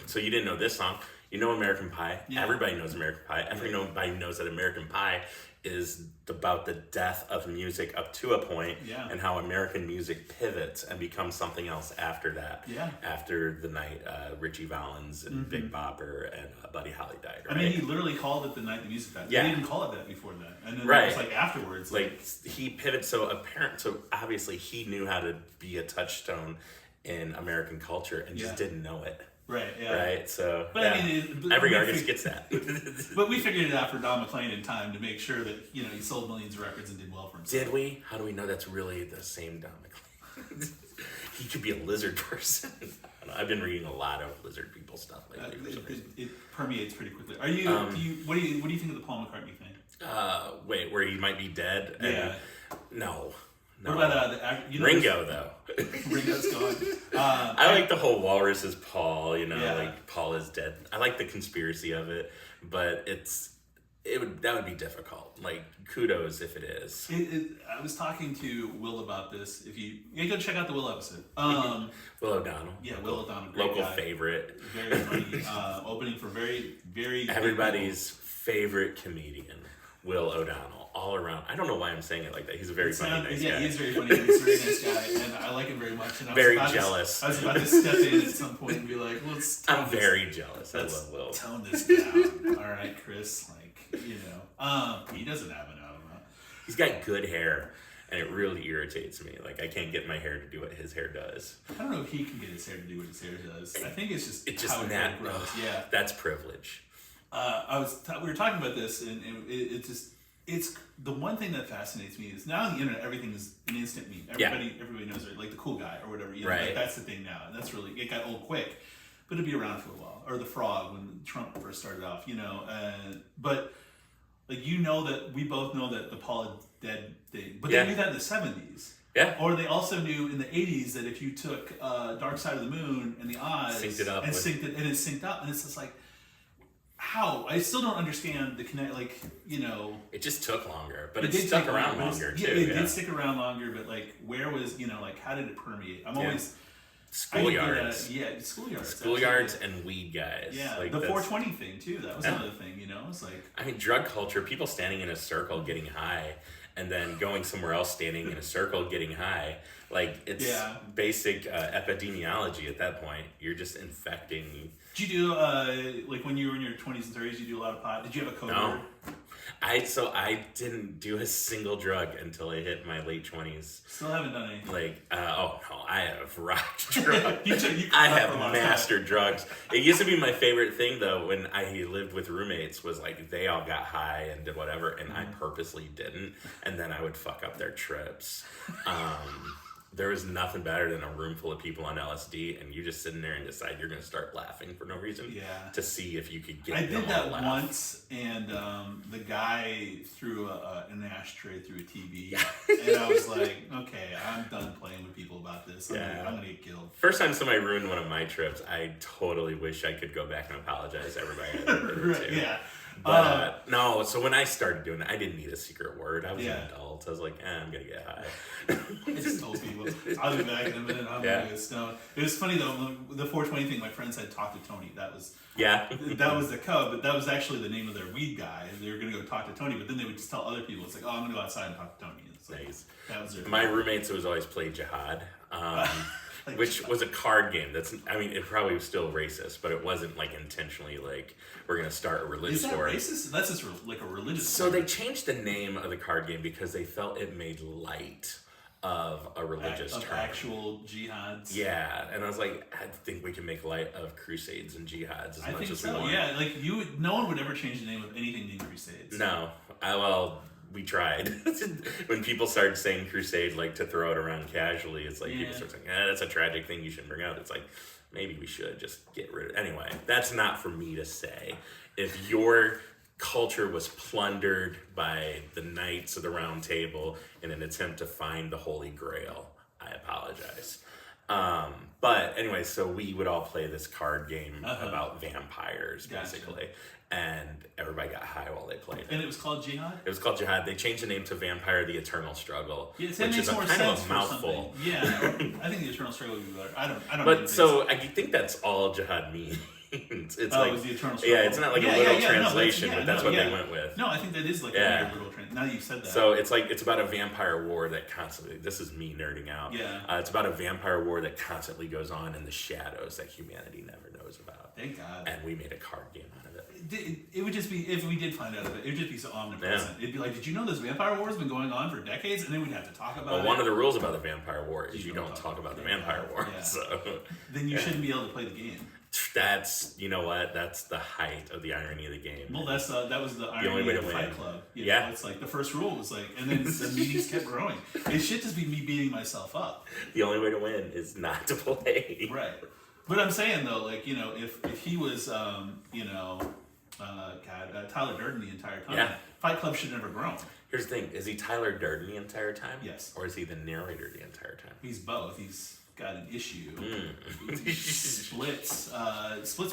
S2: so you didn't know this song. You know American Pie. Yeah. Everybody knows American Pie. Everybody knows that American Pie is about the death of music up to a point, and how American music pivots and becomes something else after that. Yeah. After the night Richie Valens and Big Bopper and Buddy Holly died. Right?
S1: I mean, he literally called it the night the music died.
S2: Yeah.
S1: He didn't call it that before that. And then it was like afterwards.
S2: Like he pivoted, so obviously he knew how to be a touchstone in American culture and just didn't know it.
S1: Right, yeah.
S2: Right, so
S1: but I mean,
S2: every artist gets that.
S1: But we figured it out for Don McLean in time to make sure that, he sold millions of records and did well for himself.
S2: Did we? How do we know that's really the same Don McLean? He could be a lizard person. I've been reading a lot of lizard people stuff lately.
S1: It permeates pretty quickly. What do you think of the Paul McCartney thing?
S2: Wait, where he might be dead?
S1: Yeah.
S2: No.
S1: What about
S2: Ringo though?
S1: Ringo's gone.
S2: I like the whole Walrus is Paul. Like Paul is dead. I like the conspiracy of it, but that would be difficult. Like kudos if it is.
S1: I was talking to Will about this. If you go check out the Will episode.
S2: Will O'Donnell.
S1: Yeah, Will O'Donnell. Great
S2: Local
S1: guy.
S2: Favorite.
S1: Very funny. Opening for very, very.
S2: Everybody's favorite comedian, Will O'Donnell. All around. I don't know why I'm saying it like that. He's a very funny, nice guy.
S1: Yeah, he's very funny. He's a very nice guy, and I like him very much. And
S2: very jealous.
S1: I was about to step in at some point and be like,
S2: I'm very jealous. I love Will.
S1: Tone this down. All right, Chris. He doesn't have an album.
S2: He's got good hair, and it really irritates me. Like, I can't get my hair to do what his hair does.
S1: I don't know if he can get his hair to do what his hair does. I think it's just
S2: how
S1: it grows. Yeah.
S2: That's privilege.
S1: We were talking about this, and it's the one thing that fascinates me is now on the internet everything is an instant meme. Everybody knows it, like the cool guy or whatever.
S2: Right.
S1: Like that's the thing now, and that's really it got old quick, but it'd be around for a while. Or the frog when Trump first started off, but like that we both know that the Paul is dead thing, but they knew that in the 70s.
S2: Yeah.
S1: Or they also knew in the 80s that if you took Dark Side of the Moon and the Eyes
S2: synced it up
S1: and it synced up, and it's just like. How? I still don't understand the connect.
S2: It just took longer, but it stuck around longer too.
S1: It did stick around longer, but where was how did it permeate? I'm always
S2: schoolyards.
S1: Schoolyards.
S2: Schoolyards and weed guys.
S1: Yeah, the 420 thing too. That was another thing. It's like.
S2: I mean, drug culture. People standing in a circle getting high, and then going somewhere else, standing in a circle getting high. Like it's basic epidemiology at that point. You're just infecting.
S1: Did you do when you were in your 20s and 30s? Did you do a lot of pot? Did you have a code word?
S2: I didn't do a single drug until I hit my late 20s.
S1: Still haven't done any.
S2: Like, oh no, I have rocked drugs.
S1: you
S2: I have mastered drugs. It used to be my favorite thing though when I lived with roommates was like they all got high and did whatever, and I purposely didn't, and then I would fuck up their trips. There was nothing better than a room full of people on LSD, and you just sitting there and decide you're going to start laughing for no reason.
S1: Yeah.
S2: To see if you could get.
S1: I did that once, and the guy threw an ashtray through a TV, and I was like, okay, I'm done playing with people about this. I'm going to get killed.
S2: First time somebody ruined one of my trips, I totally wish I could go back and apologize to everybody.
S1: Right, yeah.
S2: But no, so when I started doing it, I didn't need a secret word. I was an adult. I was like, I'm going to get high.
S1: I just told people, I'll be back in a minute, I'm going to get stoned. It was funny though, the 420 thing, my friends had talked to Tony. That was the cub, but that was actually the name of their weed guy. They were going to go talk to Tony, but then they would just tell other people, it's like, oh, I'm going to go outside and talk to Tony. It's like,
S2: nice.
S1: That was their
S2: My roommates was always play Jihad. Which was a card game. It probably was still racist, but it wasn't like intentionally like we're gonna start a religious war.
S1: Is that racist? That's just like a religious.
S2: So they changed the name of the card game because they felt it made light of a religious term.
S1: Actual jihads.
S2: Yeah, and I was like, I think we can make light of crusades and jihads as much as we want.
S1: Yeah, like no one would ever change the name of anything named crusades.
S2: No, we tried. When people started saying crusade, like to throw it around casually, it's like people start saying, that's a tragic thing you shouldn't bring up. It's like, maybe we should just get rid of it. Anyway, that's not for me to say. If your culture was plundered by the Knights of the Round Table in an attempt to find the Holy Grail, I apologize. But anyway, so we would all play this card game about vampires, basically. And everybody got high while they played it.
S1: And it was called Jihad?
S2: It was called Jihad. They changed the name to Vampire the Eternal Struggle,
S1: which
S2: is kind of a mouthful.
S1: Yeah, I think the Eternal Struggle would be better. I don't
S2: But so I think that's all Jihad means. It's like,
S1: it was the Eternal Struggle.
S2: Yeah, it's not like a literal translation, but that's what they went with.
S1: No, I think that is like a literal translation. Now that you've said that.
S2: So it's about a vampire war that constantly, this is me nerding out.
S1: Yeah.
S2: It's about a vampire war that constantly goes on in the shadows that humanity never knows about.
S1: Thank God.
S2: And we made a card game out of it.
S1: It would just be, if we did find out of it, it would just be so omnipresent. It'd be like, did you know this vampire war has been going on for decades? And then we'd have to talk about it.
S2: One of the rules about the vampire war is you don't talk about the vampire war.
S1: Yeah.
S2: So
S1: then you shouldn't be able to play the game.
S2: That's, you know what? That's the height of the irony of the game.
S1: Well, that was the irony of Fight Club. You know, it's like the first rule was like, and then the meetings kept growing. It should just be me beating myself up.
S2: The only way to win is not to play.
S1: Right. But I'm saying though, like, you know, if he was, Tyler Durden the entire time, Fight Club should never grown.
S2: Here's the thing: is he Tyler Durden the entire time?
S1: Yes.
S2: Or is he the narrator the entire time?
S1: He's both. He's got an issue. Splits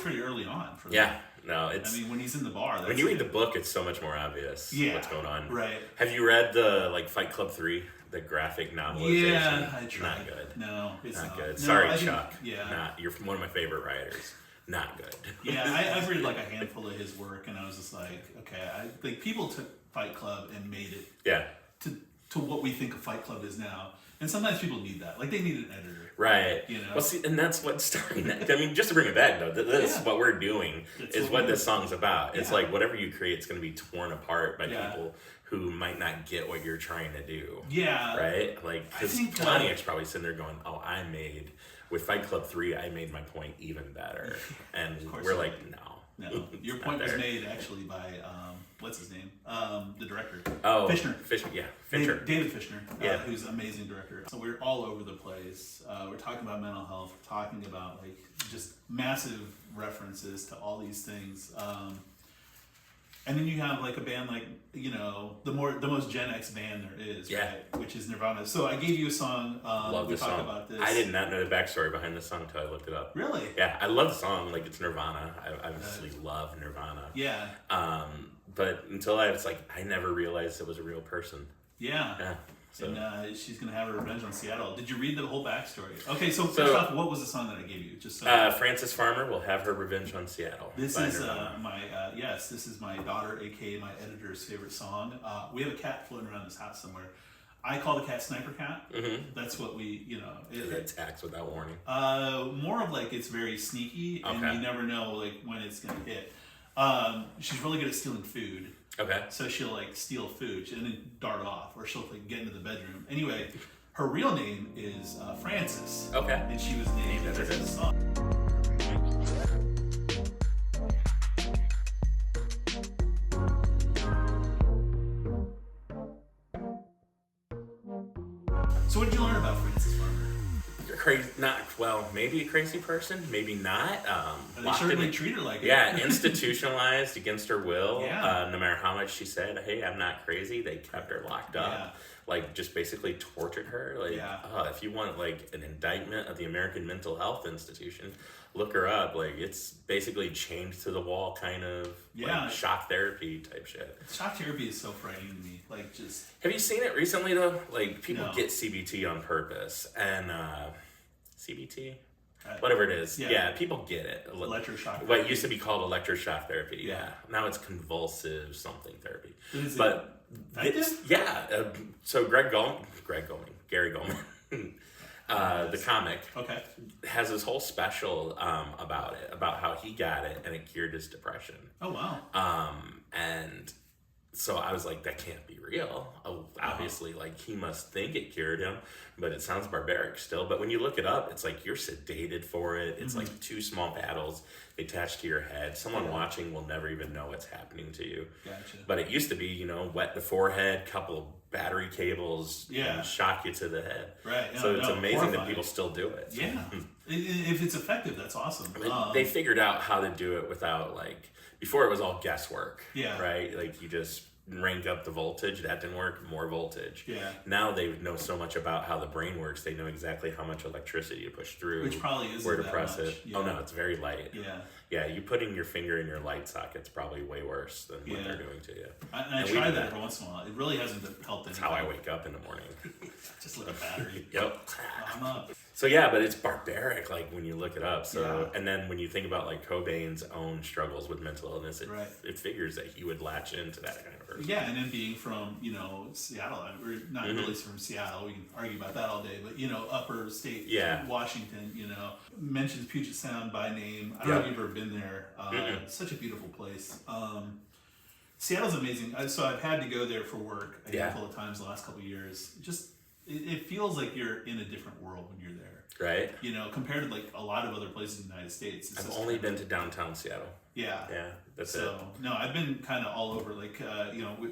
S1: pretty early on. For
S2: no, it's.
S1: I mean, when he's in the bar.
S2: When you read the book, it's so much more obvious what's going on.
S1: Right.
S2: Have you read the Fight Club 3, the graphic novelization?
S1: Yeah, I tried.
S2: Not good.
S1: No, it's
S2: not good.
S1: No,
S2: Sorry, Chuck. You're one of my favorite writers. Not good.
S1: I've read like a handful of his work, and I was just like, okay, I think people took Fight Club and made it to what we think a Fight Club is now. And sometimes people need that. Like, they need an editor.
S2: Right.
S1: You know?
S2: Well, see, and that's what's starting that. I mean, just to bring it back, though, this what we're doing is what this song's about. It's like whatever you create, it's going to be torn apart by people who might not get what you're trying to do.
S1: Yeah.
S2: Right? Like, because Pontiac's probably sitting there going, with Fight Club 3, I made my point even better. And we're like,
S1: no. Your point was made actually by, what's his name? The director.
S2: Oh.
S1: Fishner.
S2: Fincher.
S1: David Fishner, who's an amazing director. So we're all over the place. We're talking about mental health. We're talking about like just massive references to all these things. And then you have like a band like, you know, the most Gen X band there is, right? Which is Nirvana. So I gave you a song.
S2: Love
S1: we
S2: this
S1: talked
S2: song.
S1: About this.
S2: I did not know the backstory behind the song until I looked it up.
S1: Really?
S2: Yeah, I love the song. Like, it's Nirvana. I obviously love Nirvana.
S1: Yeah.
S2: But until I was like, I never realized it was a real person.
S1: Yeah.
S2: Yeah. So.
S1: And she's gonna have her revenge on Seattle. Did you read the whole backstory? Okay, so first off, what was the song that I gave you? Just so
S2: Frances Farmer will have her revenge on Seattle.
S1: This is this is my daughter, aka my editor's favorite song. We have a cat floating around this house somewhere. I call the cat Sniper Cat. Mm-hmm. That's what we,
S2: It attacks without warning.
S1: More of like it's very sneaky, and you never know like when it's gonna hit. She's really good at stealing food.
S2: Okay.
S1: So she'll like steal food and then dart off, or she'll like get into the bedroom. Anyway, her real name is Frances.
S2: Okay.
S1: And she was named after the song. So what did you learn about Frances Farmer?
S2: Crazy, maybe a crazy person, maybe not.
S1: They certainly treat her like it.
S2: Yeah, institutionalized against her will.
S1: Yeah.
S2: No matter how much she said, "Hey, I'm not crazy," they kept her locked up.
S1: Yeah.
S2: Like, just basically tortured her. Like, if you want like an indictment of the American Mental Health Institution, look her up. Like, it's basically chained to the wall, kind of like shock therapy type shit.
S1: Shock therapy is so frightening to me. Like, just
S2: have you seen it recently though? Like, people get CBT on purpose, and CBT. Whatever it is, people get it.
S1: Electroshock therapy.
S2: What used to be called electroshock therapy, now it's convulsive something therapy. But so Gary Goldman, the comic, has this whole special about it, about how he got it and it cured his depression.
S1: Oh wow!
S2: And so I was like, that can't be real. Obviously, like, he must think it cured him, but it sounds barbaric still. But when you look it up, it's like you're sedated for it. It's like 2 small paddles attached to your head. Someone watching will never even know what's happening to you.
S1: Gotcha.
S2: But it used to be, wet the forehead, couple of battery cables, and shock you to the head.
S1: Right.
S2: So it's amazing that people still do it.
S1: Yeah. If it's effective, that's awesome.
S2: They figured out how to do it without, like, before it was all guesswork.
S1: Yeah.
S2: Right? Like, you just rank up the voltage. That didn't work. More voltage.
S1: Yeah.
S2: Now they know so much about how the brain works. They know exactly how much electricity to push through.
S1: Which probably isn't
S2: where to
S1: that
S2: press
S1: much.
S2: it.
S1: Yeah.
S2: Oh no, it's very light.
S1: Yeah.
S2: Yeah, you putting your finger in your light socket's probably way worse than what they're doing to you.
S1: I try that every once in a while. It really hasn't helped anything.
S2: That's how I wake up in the morning.
S1: Just like a battery.
S2: Yep.
S1: I'm up.
S2: So yeah, but it's barbaric, like, when you look it up. So and then when you think about like Cobain's own struggles with mental illness, it figures that he would latch into that kind of person.
S1: Yeah, and then being from Seattle, we're not really from Seattle. We can argue about that all day, but upper state, Washington, mentions Puget Sound by name. I don't know if you've ever been there. Such a beautiful place. Seattle's amazing. So I've had to go there for work a handful of times the last couple of years. It feels like you're in a different world when you're there.
S2: Right.
S1: Compared to like a lot of other places in the United States.
S2: I've only been to downtown Seattle.
S1: Yeah.
S2: Yeah, that's it.
S1: No, I've been kind of all over, like,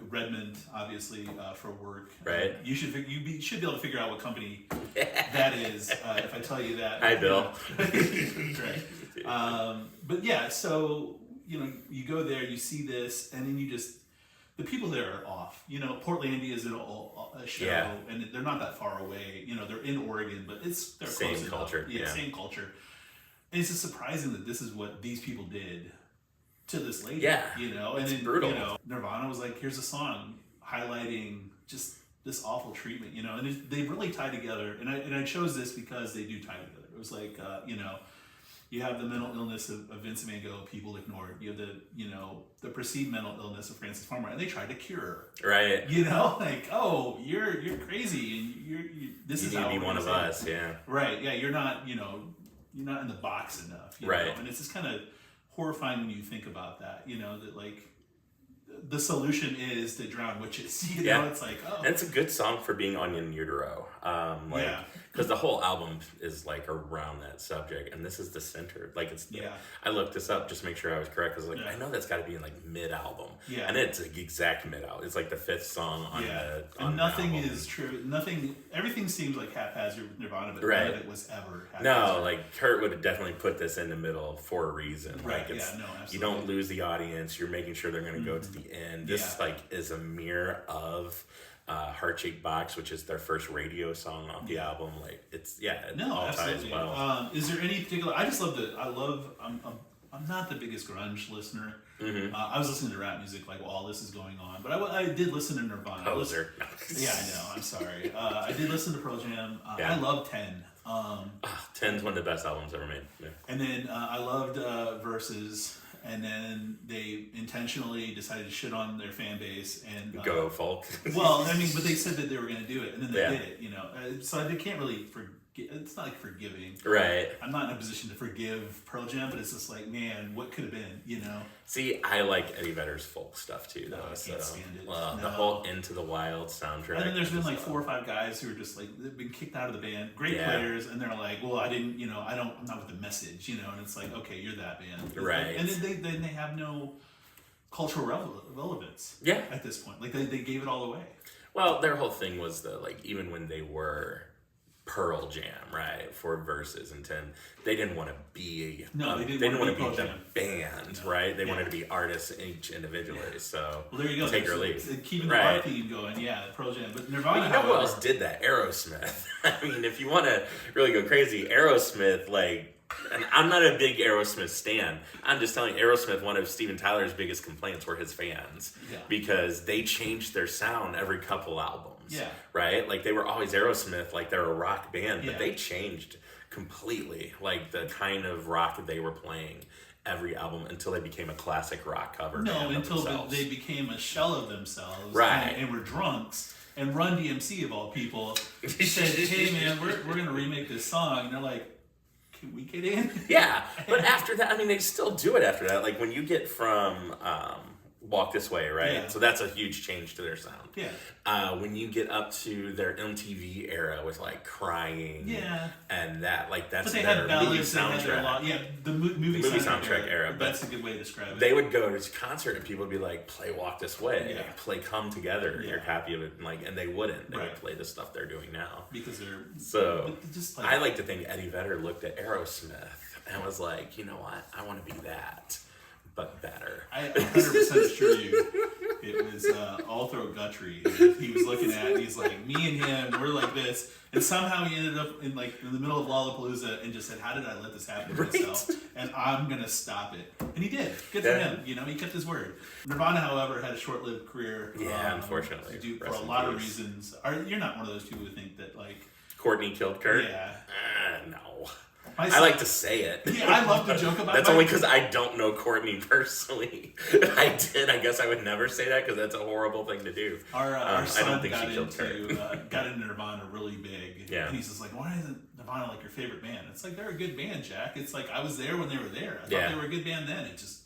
S1: Redmond, obviously, for work.
S2: Right.
S1: You should be able to figure out what company that is, if I tell you that.
S2: Hi, Bill.
S1: Right. But yeah, so, you go there, you see this, and then the people there are off. Portlandia is a show, and they're not that far away. They're in Oregon, but they're
S2: same
S1: close
S2: culture.
S1: enough. Same culture. And it's just surprising that this is what these people did to this lady.
S2: Yeah,
S1: and
S2: it's
S1: then
S2: brutal.
S1: Nirvana was like, here's a song highlighting just this awful treatment. And they really tie together. And I chose this because they do tie together. It was like you have the mental illness of Vincent Van Gogh, people ignored. You have the perceived mental illness of Frances Farmer, and they tried to cure her.
S2: Right.
S1: Like, oh, you're crazy, and this is how
S2: you need to be one of us. Yeah.
S1: Right. Yeah. You're not. You're not in the box enough.
S2: Right.
S1: And it's just kind of horrifying when you think about that. That like the solution is to drown witches. It's like, oh.
S2: And it's a good song for being on in utero. Because the whole album is like around that subject, and this is the center. Like, it's I looked this up just to make sure I was correct. Because I know that's got to be in like mid album. Yeah. And it's like exact mid album. It's like the 5th song on the.
S1: And nothing is true. Nothing. Everything seems like haphazard with Nirvana, but none of it was ever haphazard.
S2: No, like Kurt would have definitely put this in the middle for a reason.
S1: Right.
S2: Like,
S1: absolutely.
S2: You don't lose the audience. You're making sure they're going to go to the end. This is a mirror of Heart Shaped Box, which is their first radio song off the album. Like, it's all ties well.
S1: Is there any particular? I just love I'm not the biggest grunge listener. I was listening to rap music like while all this is going on, but I did listen to Nirvana.
S2: Poser.
S1: Yeah, I know. I'm sorry. I did listen to Pearl Jam. I love 10.
S2: 10's one of the best albums ever made. Yeah.
S1: And then I loved Versus. And then they intentionally decided to shit on their fan base and
S2: go folk.
S1: Well, I mean, but they said that they were going to do it, and then they did it. So I can't really forgive it's not like forgiving.
S2: Right.
S1: I'm not in a position to forgive Pearl Jam, but it's just like, man, what could have been, you know?
S2: See, I like Eddie Vedder's folk stuff too, though.
S1: No, I can't stand it.
S2: The whole Into the Wild soundtrack.
S1: And then there's been like 4 or 5 guys who are just like, they've been kicked out of the band, great players, and they're like, well, I'm not with the message, you know? And it's like, okay, you're that band.
S2: Right.
S1: And then they have no cultural relevance at this point. Like, they gave it all away.
S2: Well, their whole thing was even when they were Pearl Jam, right, for Versus and 10, they didn't want to be
S1: they
S2: didn't want to be the
S1: Jam.
S2: Band, right? They wanted to be artists each individually. So
S1: well, there you go.
S2: Take or leave.
S1: Keeping the art theme going, Pearl Jam. But Nirvana,
S2: you know who else did that? Aerosmith. I mean, if you want to really go crazy, Aerosmith, and I'm not a big Aerosmith stan. I'm just telling you, Aerosmith, one of Steven Tyler's biggest complaints were his fans.
S1: Yeah.
S2: Because they changed their sound every couple albums.
S1: Yeah.
S2: Right? Like, they were always Aerosmith, like they're a rock band, but they changed completely, like, the kind of rock that they were playing every album until they became a classic rock cover band
S1: until
S2: themselves.
S1: they became a shell of themselves.
S2: Right.
S1: And were drunks. And Run DMC, of all people, said, hey, man, we're going to remake this song. And they're like, can we get in?
S2: Yeah, but after that, I mean, they still do it after that. Like, when you get from Walk This Way, right?
S1: Yeah.
S2: So that's a huge change to their sound.
S1: Yeah.
S2: When you get up to their MTV era with, like, Crying and that, like, that's
S1: but they
S2: their
S1: had ballads,
S2: movie soundtrack.
S1: the movie soundtrack era. That's a good way to describe it.
S2: They would go to this concert and people would be like, play Walk This Way, play Come Together, you're happy of it, and they wouldn't. They would play the stuff they're doing now.
S1: Because they're...
S2: So,
S1: just
S2: I like to think Eddie Vedder looked at Aerosmith and was like, you know what, I want to be that, but better.
S1: I 100% assure you, it was all throat Guthrie. He was looking at it, he's like, me and him, we're like this. And somehow he ended up in the middle of Lollapalooza and just said, how did I let this happen to myself? And I'm going to stop it. And he did. Good for him. You know, he kept his word. Nirvana, however, had a short-lived career.
S2: Yeah, unfortunately.
S1: For a lot of reasons. You're not one of those people who think that, like...
S2: Courtney killed Kurt?
S1: Yeah.
S2: No. I like to say it.
S1: Yeah, I love to joke about it.
S2: That's only because I don't know Courtney personally. I would never say that because that's a horrible thing to do.
S1: Our son got into Nirvana really big.
S2: Yeah.
S1: And he's just like, why isn't Nirvana like your favorite band? It's like, they're a good band, Jack. It's like, I was there when they were there. I thought they were a good band then. It just,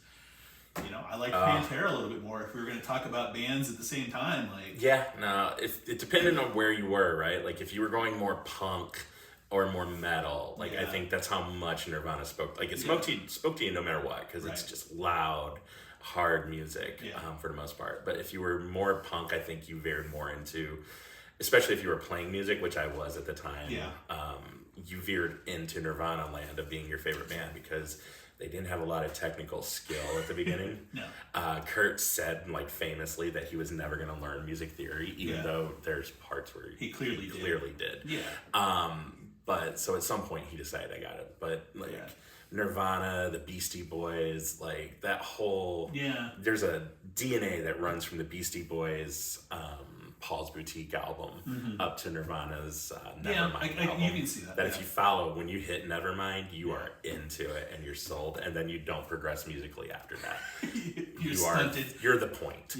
S1: I like Pantera a little bit more. If we were going to talk about bands at the same time, like... Yeah, no, it depended on where you were, right? Like, if you were going more punk... or more metal, I think that's how much Nirvana spoke. Like, it spoke to you no matter what, because it's just loud, hard music for the most part. But if you were more punk, I think you veered more into, especially if you were playing music, which I was at the time. You veered into Nirvana land of being your favorite band because they didn't have a lot of technical skill at the beginning. Kurt said, famously, that he was never going to learn music theory, even though there's parts where he clearly did. But so at some point he decided I got it. But Nirvana, the Beastie Boys, that whole there's a DNA that runs from the Beastie Boys Paul's Boutique album up to Nirvana's Nevermind album. You can see that. If you follow, when you hit Nevermind, you are into it and you're sold, and then you don't progress musically after that. You're the point.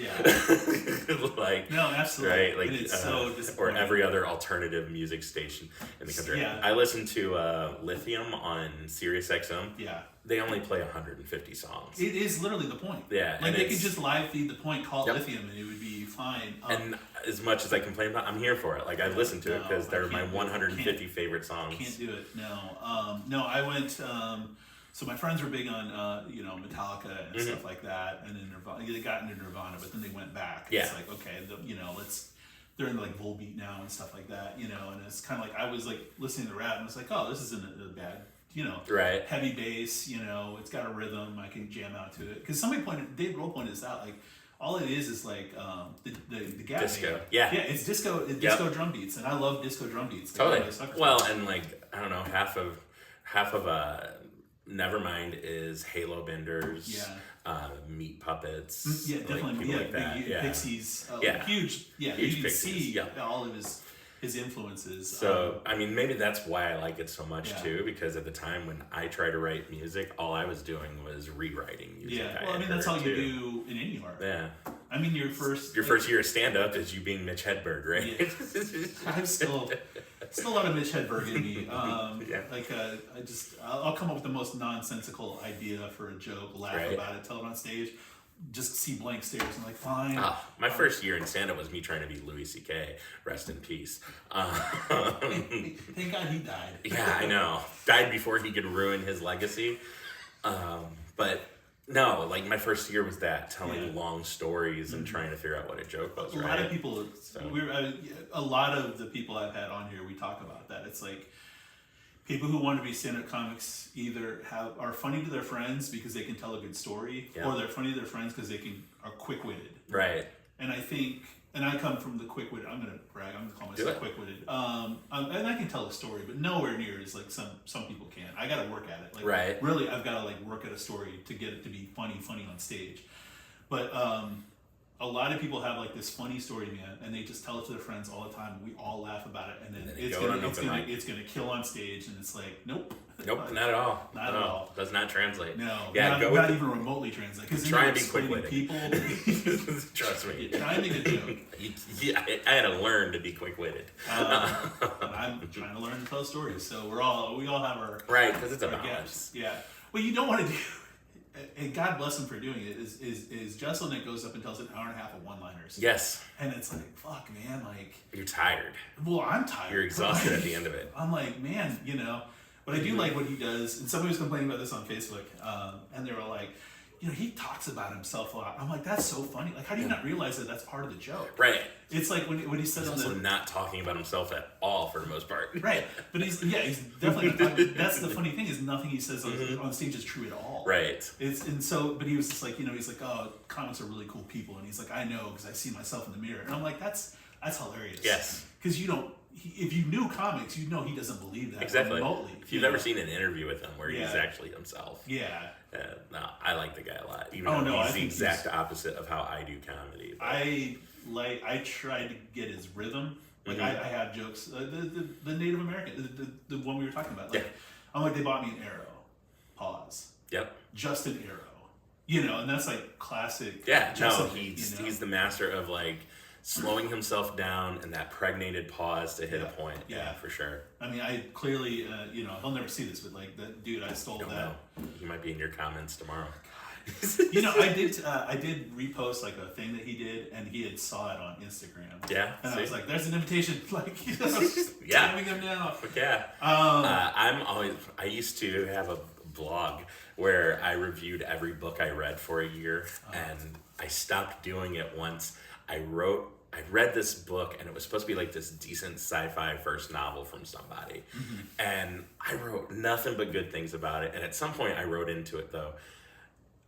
S1: No, absolutely. Right? It's so disappointing. Or every other alternative music station in the country. I listen to Lithium on Sirius XM. They only play 150 songs. It is literally the point. Yeah. They could just live feed the point, call it Lithium, and it would be fine. And as much as I complain about it, I'm here for it. I listen to it because they're my 150 favorite songs. Can't do it. No, I went... so my friends were big on, Metallica and stuff like that, and then Nirvana. They got into Nirvana, but then they went back. It's like, okay, they're in Volbeat now and stuff like that, and it's kind of like I was listening to rap and I was like, oh, this isn't a bad, heavy bass, it's got a rhythm, I can jam out to it. Because Dave Grohl pointed this out, all it is the gap disco. Band. Yeah, it's disco drum beats, and I love disco drum beats. Totally. Well, and I don't know, half of Nevermind is Halo Benders, Meat Puppets, definitely, like that. Pixies, huge, you can Pixies. See all of his influences. So maybe that's why I like it so much too, because at the time when I tried to write music, all I was doing was rewriting music. That's all you do in any art. I mean, your first
S2: year of stand-up is you being Mitch Hedberg, right?
S1: Yeah. I'm still a lot of Mitch Hedberg in me. I'll come up with the most nonsensical idea for a joke, laugh about it, tell it on stage, just see blank stares and like, fine.
S2: My first year in stand-up was me trying to be Louis C.K. Rest in peace.
S1: Thank God he died.
S2: Yeah, I know. Died before he could ruin his legacy. But no, like my first year was that, telling long stories and trying to figure out what a joke was.
S1: A lot of people, a lot of the people I've had on here, we talk about that. It's like people who want to be stand-up comics either are funny to their friends because they can tell a good story, or they're funny to their friends because are quick-witted.
S2: Right.
S1: And I think, and I come from the quick-witted. I'm gonna brag. I'm gonna call myself quick-witted. And I can tell a story, but nowhere near as like some people can. I got to work at it. Like, really, I've got to like work at a story to get it to be funny on stage. But a lot of people have like this funny story, man, and they just tell it to their friends all the time. We all laugh about it, and then it's gonna kill on stage, and it's like, nope,
S2: not at all.
S1: Not at all.
S2: Does not translate.
S1: No,
S2: yeah,
S1: not even remotely translate. Because
S2: try and be quick-witted.
S1: People,
S2: trust me.
S1: Try and make a joke.
S2: I had to learn to be quick-witted.
S1: I'm trying to learn to tell stories. So we all have our
S2: because it's a balance.
S1: Yeah. What you don't want to do, and God bless him for doing it, is Jesselyn that goes up and tells an hour and a half of one-liners.
S2: Yes.
S1: And it's like, fuck, man, like...
S2: You're tired.
S1: Well, I'm tired.
S2: You're exhausted at the end of it.
S1: I'm like, man, but I do like what he does, and somebody was complaining about this on Facebook, and they were like, he talks about himself a lot. I'm like, that's so funny. Like, how do you not realize that that's part of the joke?
S2: Right.
S1: It's like when he says...
S2: He's also not talking about himself at all for the most part.
S1: Right. But he's definitely... that's the funny thing, is nothing he says on stage is true at all.
S2: Right.
S1: But he was just like, he's like, oh, comics are really cool people. And he's like, I know, because I see myself in the mirror. And I'm like, that's hilarious.
S2: Yes.
S1: Because if you knew comics, you'd know he doesn't believe that remotely.
S2: If you've ever seen an interview with him where he's actually himself.
S1: Yeah.
S2: No, I like the guy a lot. Even though he's the exact opposite of how I do comedy. But.
S1: I tried to get his rhythm. Like I have jokes. The Native American, the one we were talking about. Like, I'm like, they bought me an arrow. Pause.
S2: Yep.
S1: Just an arrow. And that's like classic.
S2: Yeah. No, he's the master of like slowing himself down and that pregnated pause to hit a point. Yeah, for sure.
S1: I mean, I clearly, he'll never see this, but like, dude, I stole that. Know.
S2: He might be in your comments tomorrow.
S1: I did repost like a thing that he did, and he had saw it on Instagram.
S2: Yeah.
S1: And I was like, there's an invitation, like, jamming him now.
S2: Yeah. I used to have a blog where I reviewed every book I read for a year, and I stopped doing it once I read this book, and it was supposed to be like this decent sci-fi first novel from somebody. And I wrote nothing but good things about it. And at some point I wrote into it, though,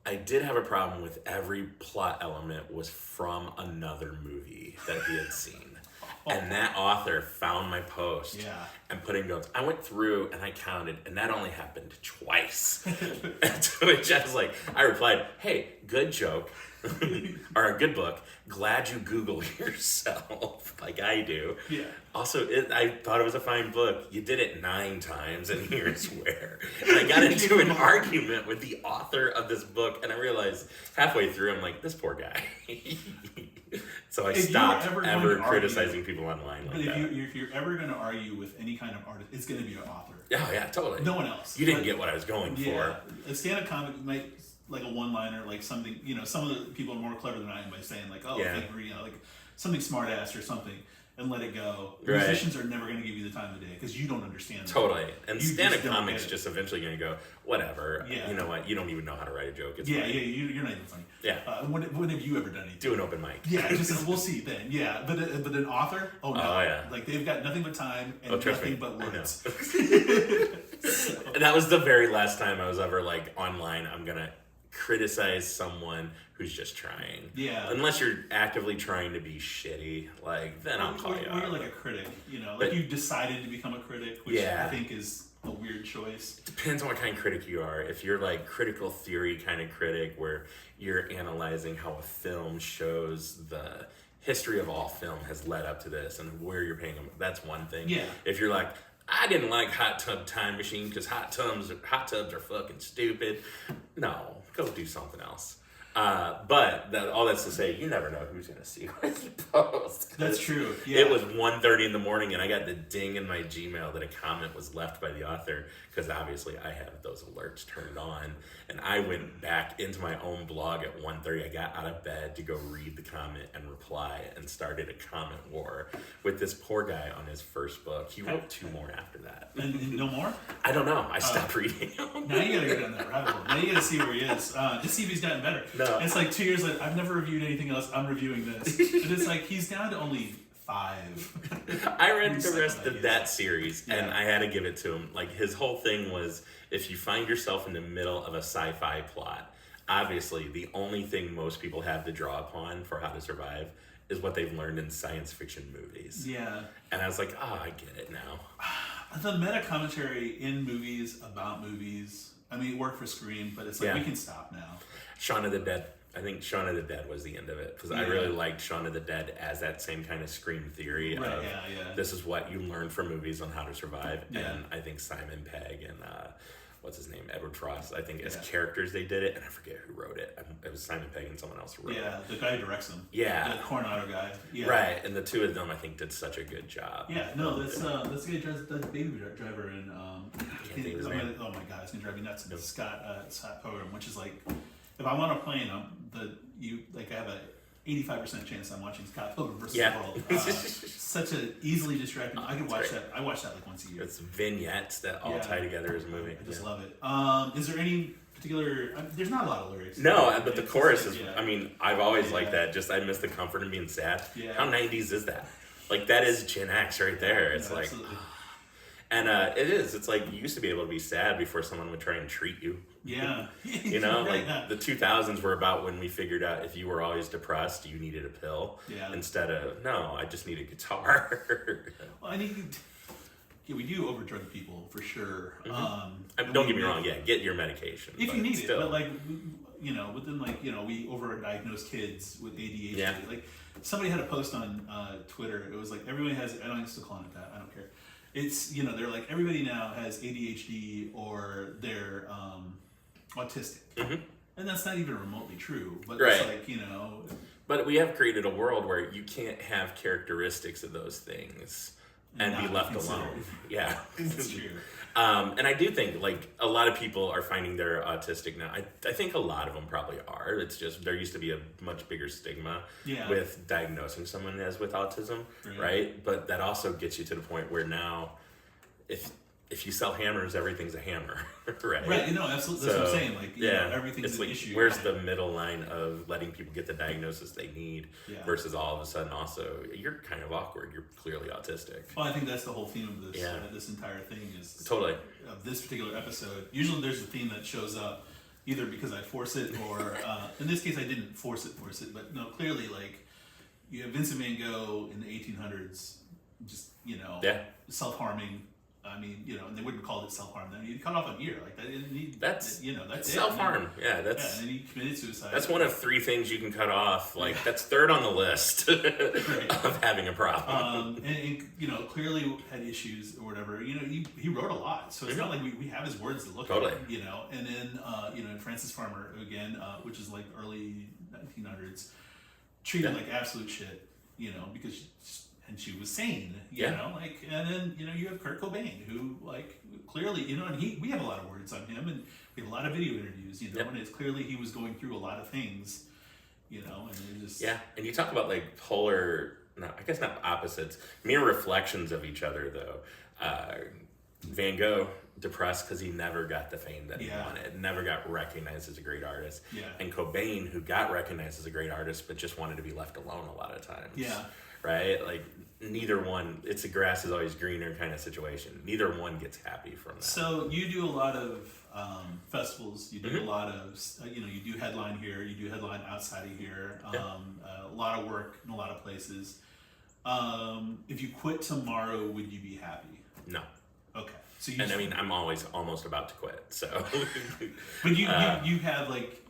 S2: I did have a problem with every plot element was from another movie that he had seen. And that author found my post and put in notes. I went through and I counted, and that only happened twice. And to which I replied, hey, good joke. Or a good book. Glad you Google yourself like I do. Yeah. Also, I thought it was a fine book. You did it 9 times, and here's where. And I got into an argument with the author of this book, and I realized halfway through, I'm like, this poor guy. So I stopped ever criticizing people online like that.
S1: If you're ever going to argue with any kind of artist, it's going to be an author.
S2: Oh, yeah, totally.
S1: No one else.
S2: You didn't get what I was going for.
S1: A stand-up comic might... like a one-liner, like something, some of the people are more clever than I am by saying like, oh, like something smart ass or something, and let it go. Musicians are never going to give you the time of day because you don't understand.
S2: Totally. And stand-up comics just eventually going to go, whatever. Yeah. You know what? You don't even know how to write a joke. It's funny.
S1: You're not even funny. Yeah. When have you ever done anything?
S2: Do an open mic.
S1: Yeah, we'll see then. Yeah, but an author, oh no. Oh, yeah. Like they've got nothing but time and nothing but words.
S2: And that was the very last time I was ever like online. I'm going to criticize someone who's just trying. Yeah. Unless you're actively trying to be shitty, like then I'll call you out.
S1: Or you're like a critic, like you decided to become a critic, which I think is a weird choice.
S2: Depends on what kind of critic you are. If you're like critical theory kind of critic where you're analyzing how a film shows the history of all film has led up to this and where you're paying them, that's one thing. Yeah. If you're like, I didn't like Hot Tub Time Machine because hot tubs are fucking stupid. No, go do something else. But all that's to say, you never know who's going to see what you post.
S1: That's true. Yeah.
S2: It was 1:30 in the morning, and I got the ding in my Gmail that a comment was left by the author, because obviously I have those alerts turned on. And I went back into my own blog at 1:30. I got out of bed to go read the comment and reply, and started a comment war with this poor guy on his first book. He wrote 2 more after that.
S1: And no more?
S2: I don't know. I stopped reading them.
S1: Now you gotta go down that rabbit hole. Now you gotta see where he is. Just see if he's gotten better.
S2: No.
S1: It's like 2 years later, I've never reviewed anything else. I'm reviewing this. And it's like, he's down to only 5.
S2: I read the rest of that series, and I had to give it to him. Like, his whole thing was, if you find yourself in the middle of a sci-fi plot, obviously the only thing most people have to draw upon for how to survive is what they've learned in science fiction movies.
S1: Yeah.
S2: And I was like, I get it now.
S1: The meta commentary in movies about movies, I mean, it worked for Scream, but it's like, we can stop now.
S2: Shaun of the Dead. I think Shaun of the Dead was the end of it, because I really liked Shaun of the Dead as that same kind of Scream theory of this is what you learn from movies on how to survive. And I think Simon Pegg and what's his name, Edward Frost, I think as characters they did it, and I forget who wrote it. It was Simon Pegg and someone else who wrote it.
S1: Yeah, the guy who directs them.
S2: Yeah.
S1: The Coronado guy. Yeah.
S2: Right, and the 2 of them I think did such a good job.
S1: Yeah, no, that's the guy who drives the Baby Driver in oh my god, it's gonna drive me nuts. It's Scott Pilgrim, which is like, if I'm on a plane, I have a 85% chance I'm watching Scott Pilgrim vs. the World. Such an easily distracting. I could watch that. I watch that like once a year.
S2: It's vignettes that all tie together as a movie.
S1: I just love it. Is there any particular? There's not a lot of lyrics.
S2: No, but the chorus is. I mean, I've always liked that. Just I miss the comfort in being sad.
S1: Yeah.
S2: How 90s is that? Like, that is Gen X right there. It's like.
S1: Absolutely.
S2: And it is. It's like you used to be able to be sad before someone would try and treat you.
S1: Yeah.
S2: You know, like the 2000s were about when we figured out if you were always depressed, you needed a pill.
S1: Yeah.
S2: Instead of, no, I just need a guitar.
S1: Well, we do overdrug people for sure.
S2: Don't get me wrong. Yeah, get your medication
S1: if you need it. But like, within we overdiagnose kids with ADHD.
S2: Yeah.
S1: Like, somebody had a post on Twitter. It was like, everybody has. I don't still call it that. I don't care. It's, they're like, everybody now has ADHD or they're autistic. And that's not even remotely true. But it's like,
S2: But we have created a world where you can't have characteristics of those things and be left alone. Yeah.
S1: That's true.
S2: And I do think, like, a lot of people are finding they're autistic now. I think a lot of them probably are. It's just there used to be a much bigger stigma with diagnosing someone as with autism, right? But that also gets you to the point where now, if you sell hammers, everything's a hammer, right?
S1: Right, absolutely. That's what I'm saying. Like, everything's
S2: it's
S1: an
S2: like,
S1: issue.
S2: where's the middle line of letting people get the diagnosis they need versus all of a sudden also, you're kind of awkward, you're clearly autistic.
S1: Well, I think that's the whole theme of this this entire thing is
S2: totally
S1: of this particular episode. Usually there's a theme that shows up either because I force it or in this case I didn't force it, but no, clearly, like, you have Vincent Van Gogh in the 1800s, just self-harming. I mean, and they wouldn't call it self-harm then. He cut off an ear. Like, that didn't need,
S2: that's
S1: that's
S2: self-harm. And then
S1: he committed suicide.
S2: That's one of 3 things you can cut off. Like, that's third on the list of having a problem.
S1: And clearly had issues or whatever. He wrote a lot. So it's not like we have his words to look at. And then, Francesfarmer, again, which is like early 1900s, treated like absolute shit, because she was sane, you know, like, and then, you have Kurt Cobain, who, like, clearly, and we have a lot of words on him, and we have a lot of video interviews, and it's clearly he was going through a lot of things, and it just... Yeah,
S2: and you talk about, like, polar, no, I guess not opposites, mere reflections of each other, though. Van Gogh, depressed because he never got the fame that he wanted, never got recognized as a great artist. And Cobain, who got recognized as a great artist, but just wanted to be left alone a lot of times. Right? Like, neither one, it's a grass is always greener kind of situation. Neither one gets happy from that.
S1: So you do a lot of festivals, you do a lot of, you do headline here, you do headline outside of here, a lot of work in a lot of places. If you quit tomorrow, would you be happy?
S2: No.
S1: Okay. So
S2: I mean, I'm always almost about to quit, so.
S1: But you have, like,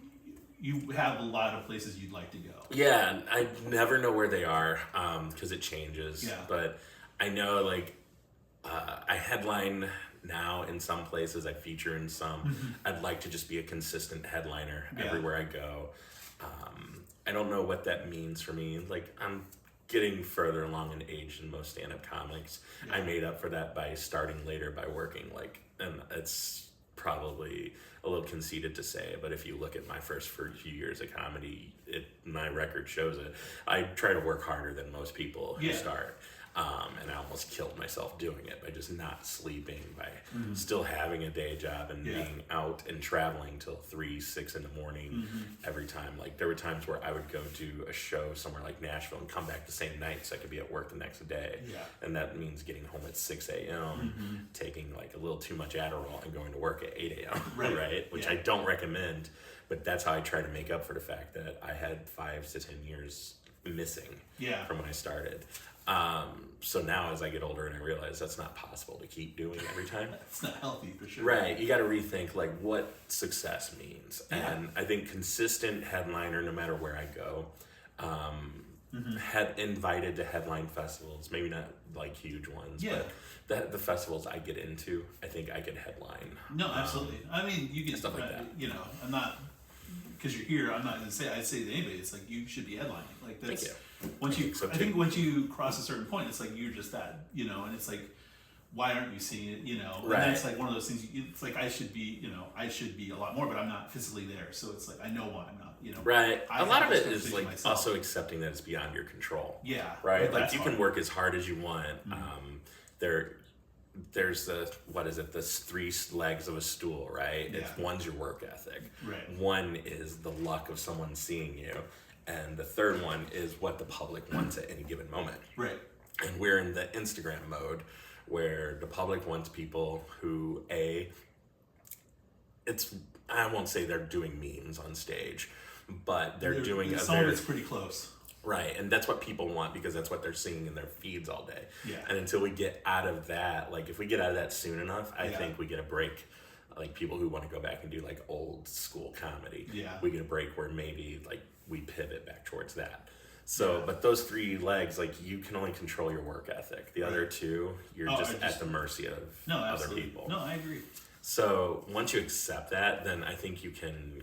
S1: you have a lot of places you'd like to go.
S2: Yeah, I never know where they are because it changes.
S1: Yeah.
S2: But I know, like, I headline now in some places, I feature in some. I'd like to just be a consistent headliner everywhere I go. don't know what that means for me. Like, I'm getting further along in age than most stand-up comics. I made up for that by starting later, by working, like, and it's probably a little conceited to say, but if you look at my first few years of comedy, my record shows it. I try to work harder than most people who start. And I almost killed myself doing it by just not sleeping, by still having a day job and being out and traveling till 3, 6 in the morning every time. Like, there were times where I would go to a show somewhere like Nashville and come back the same night so I could be at work the next day. Yeah. And that means getting home at 6 a.m., taking like a little too much Adderall and going to work at 8 a.m., right? Which I don't recommend, but that's how I try to make up for the fact that I had 5 to 10 years missing from when I started. So now as I get older and I realize that's not possible to keep doing every time.
S1: It's not healthy for sure.
S2: Right. You got to rethink like what success means. And I think consistent headliner, no matter where I go, had invited to headline festivals, maybe not like huge ones, but the festivals I get into, I think I could headline.
S1: No, absolutely. I mean, you get
S2: stuff like that.
S1: You know, I'm not, because you're here, I'm not going to say, I'd say to anybody, it's like, you should be headlining. Like, that's,
S2: Thank you.
S1: I think once you cross a certain point, it's like, you're just that, you know, and it's like, why aren't you seeing it, you know?
S2: Right.
S1: And that's like one of those things, it's like, I should be, you know, I should be a lot more, but I'm not physically there. So it's like, I know why I'm not, you know.
S2: Right. A lot of it is like also accepting that it's beyond your control.
S1: Yeah.
S2: Right. Like, you can work as hard as you want. There's the, what is it, the 3 legs of a stool, right? It's one's your work ethic.
S1: Right.
S2: One is the luck of someone seeing you. And the third one is what the public wants at any given moment. Right. And we're in the Instagram mode where the public wants people who, I won't say they're doing memes on stage, but they're doing
S1: some of it's pretty close.
S2: Right, and that's what people want because that's what they're seeing in their feeds all day.
S1: Yeah.
S2: And until we get out of that, like if we get out of that soon enough, I think we get a break. Like people who want to go back and do like old school comedy, we get a break where maybe like we pivot back towards that. So, but those 3 legs, like you can only control your work ethic. The other 2, you're just at the mercy of other people.
S1: No, I agree.
S2: So once you accept that, then I think you can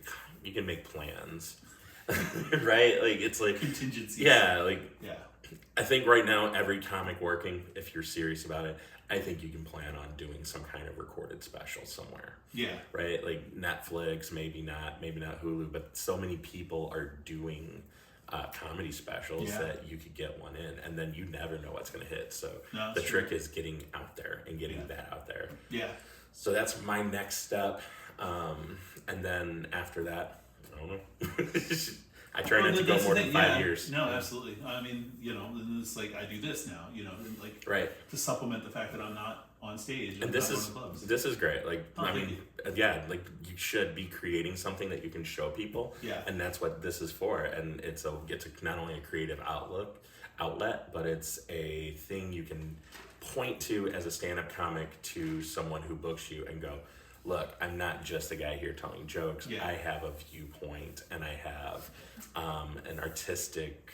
S2: make plans. Right? Like it's like
S1: contingencies.
S2: Yeah, like I think right now every comic working, if you're serious about it, I think you can plan on doing some kind of recorded special somewhere. Yeah. Right? Like Netflix, maybe not Hulu, but so many people are doing comedy specials that you could get one in, and then you never know what's going to hit. So the trick is getting out there and getting that out there. Yeah. So that's my next step. And then after that, I don't know. I try not to go more than 5 years.
S1: No, absolutely. I mean, you know, it's like I do this now, you know, and like to supplement the fact that I'm not on stage.
S2: And this is great. Like, I mean, like you should be creating something that you can show people. Yeah. And that's what this is for. And it's not only a creative outlet, but it's a thing you can point to as a stand-up comic to someone who books you and go, look, I'm not just a guy here telling jokes. Yeah. I have a viewpoint and I have an artistic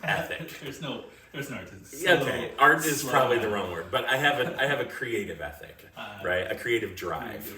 S2: ethic.
S1: There's no artistic.
S2: So okay, art is probably the wrong word, but I have a creative ethic, right? A creative drive.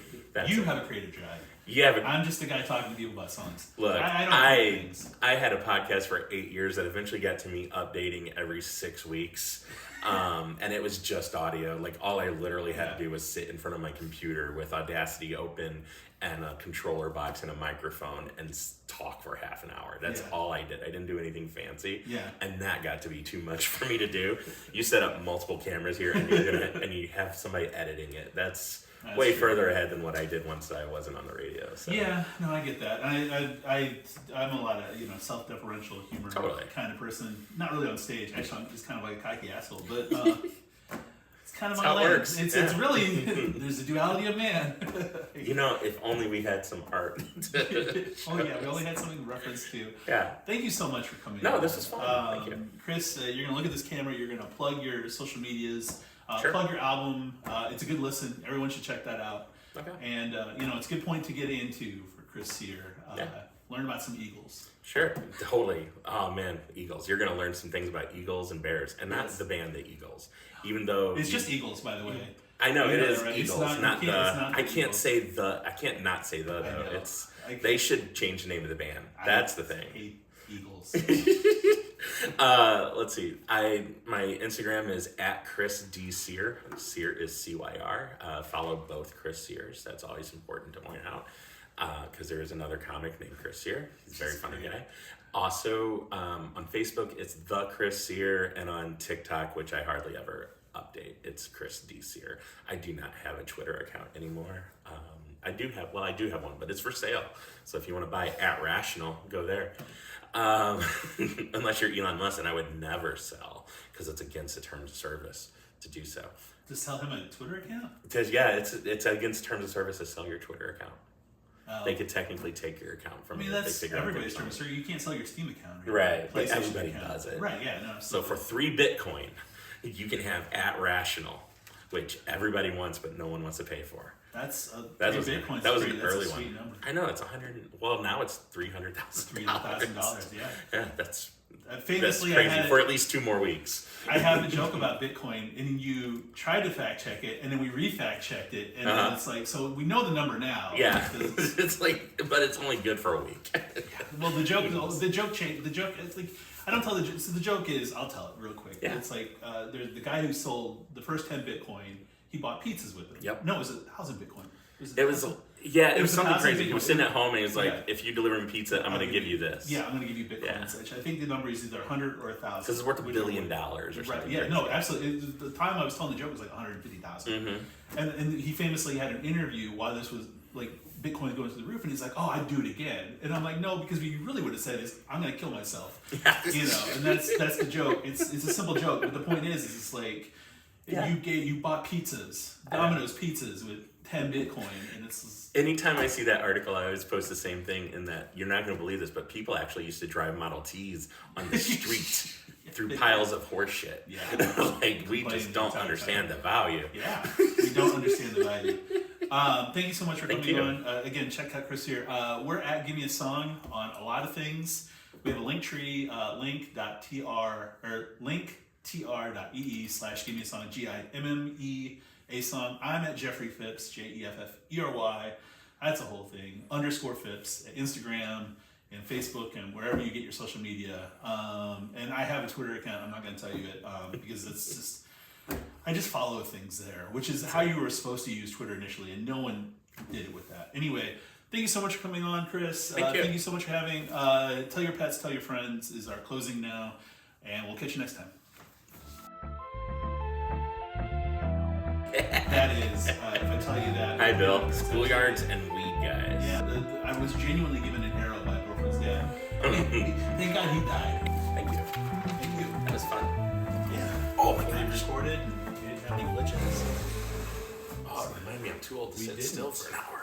S1: You have a creative drive. I'm just a guy talking to people about songs.
S2: Look, I had a podcast for 8 years that eventually got to me updating every 6 weeks. And it was just audio. Like all I literally had to do was sit in front of my computer with Audacity open and a controller box and a microphone and talk for half an hour. That's all I did. I didn't do anything fancy. Yeah. And that got to be too much for me to do. You set up multiple cameras here and and you have somebody editing it. That's way further ahead than what I did once I wasn't on the radio. So.
S1: Yeah, no, I get that. I'm a lot of self-deferential humor kind of person. Not really on stage. Actually, I'm just kind of like a cocky asshole, but it's kind of my lens. It's really there's a duality of man.
S2: You know, if only we had some art.
S1: Oh yeah, we only had something to reference to. Yeah. Thank you so much for coming.
S2: No, this is fun. Thank you,
S1: Chris. You're gonna look at this camera. You're gonna plug your social medias. Plug your album. It's a good listen. Everyone should check that out. Okay. And it's a good point to get into for Chris here. Learn about some eagles.
S2: Sure, totally. Oh man, Eagles. You're gonna learn some things about Eagles and Bears, and not the band the Eagles. Even though
S1: it's just Eagles, by the way.
S2: I know it is Eagles, not the. I can't not say the though. They should change the name of the band. That's the thing.
S1: Eagles.
S2: Let's see. My Instagram is @ChrisDSear. Sear is CYR. Follow both Chris Sears. That's always important to point out because there is another comic named Chris Sear. He's a very funny guy. Also, on Facebook, it's the Chris Sear, and on TikTok, which I hardly ever update, it's Chris D. Sear. I do not have a Twitter account anymore. I do have one, but it's for sale. So if you want to buy @Rational, go there. Unless you're Elon Musk, and I would never sell because it's against the terms of service to do so.
S1: To sell him a Twitter account?
S2: Because it's against terms of service to sell your Twitter account. They could technically take your account from you.
S1: That's everybody's terms. So you can't sell your Steam account.
S2: Right, but everybody does it.
S1: Right, yeah. No,
S2: so for 3 Bitcoin, you can have @Rational, which everybody wants, but no one wants to pay for.
S1: That was an
S2: early one. Number. I know, it's now it's $300,000.
S1: $300,000, yeah.
S2: Yeah, that's
S1: famously
S2: crazy for at least 2 more weeks.
S1: I have a joke about Bitcoin, and you tried to fact check it, and then we re-fact checked it, and then it's like, so we know the number now.
S2: Yeah, it's like, but it's only good for a week.
S1: Well, the joke changed. The joke, it's like, I don't tell the joke. So the joke is, I'll tell it real quick. Yeah. It's like, there's the guy who sold the first 10 Bitcoin. He bought pizzas with them.
S2: Yep.
S1: No, it was 1,000 Bitcoin.
S2: It was something crazy. He was sitting at home and he was like, if you deliver me pizza, I'm going to give you this.
S1: Yeah, I'm going to give you Bitcoin. I think the number is either 100 or 1,000.
S2: Because it's worth $1 billion or something.
S1: Right, yeah, no, absolutely. The time I was telling the joke was like 150,000. Mm-hmm. And he famously had an interview while this was like Bitcoin going to the roof, and he's like, "Oh, I'd do it again." And I'm like, "No, because what you really would have said is, I'm going to kill myself." And that's the joke. It's a simple joke, but the point is it's like you bought pizzas, Domino's pizzas with 10 Bitcoin, and it's just...
S2: Anytime I see that article, I always post the same thing, in that you're not going to believe this, but people actually used to drive Model Ts on the street through piles of horse shit. Yeah. We just don't understand the value.
S1: Yeah, we don't understand the value. Thank you so much for coming on. Again, check out Chris here. We're at Gimme a Song on a lot of things. We have a link tree, linktr.ee/gimme-a-song, GIMME-A-song. I'm at Jeffrey Phipps, JEFFERY. That's a whole thing. _Phipps at Instagram and Facebook and wherever you get your social media. And I have a Twitter account. I'm not going to tell you it because it's just... I just follow things there, which is how you were supposed to use Twitter initially, and no one did it with that. Anyway, thank you so much for coming on, Chris. Thank you so much for having. Tell your pets, tell your friends is our closing now, and we'll catch you next time. That is, if I tell you that.
S2: Hi, Bill. Schoolyards and weed guys.
S1: Yeah, I was genuinely given an arrow by my girlfriend's dad. Thank God he died.
S2: Thank you.
S1: Thank you.
S2: That was fun.
S1: Oh my God! We recorded. We didn't have any glitches.
S2: Oh, it reminded me I'm too old to sit still for an hour.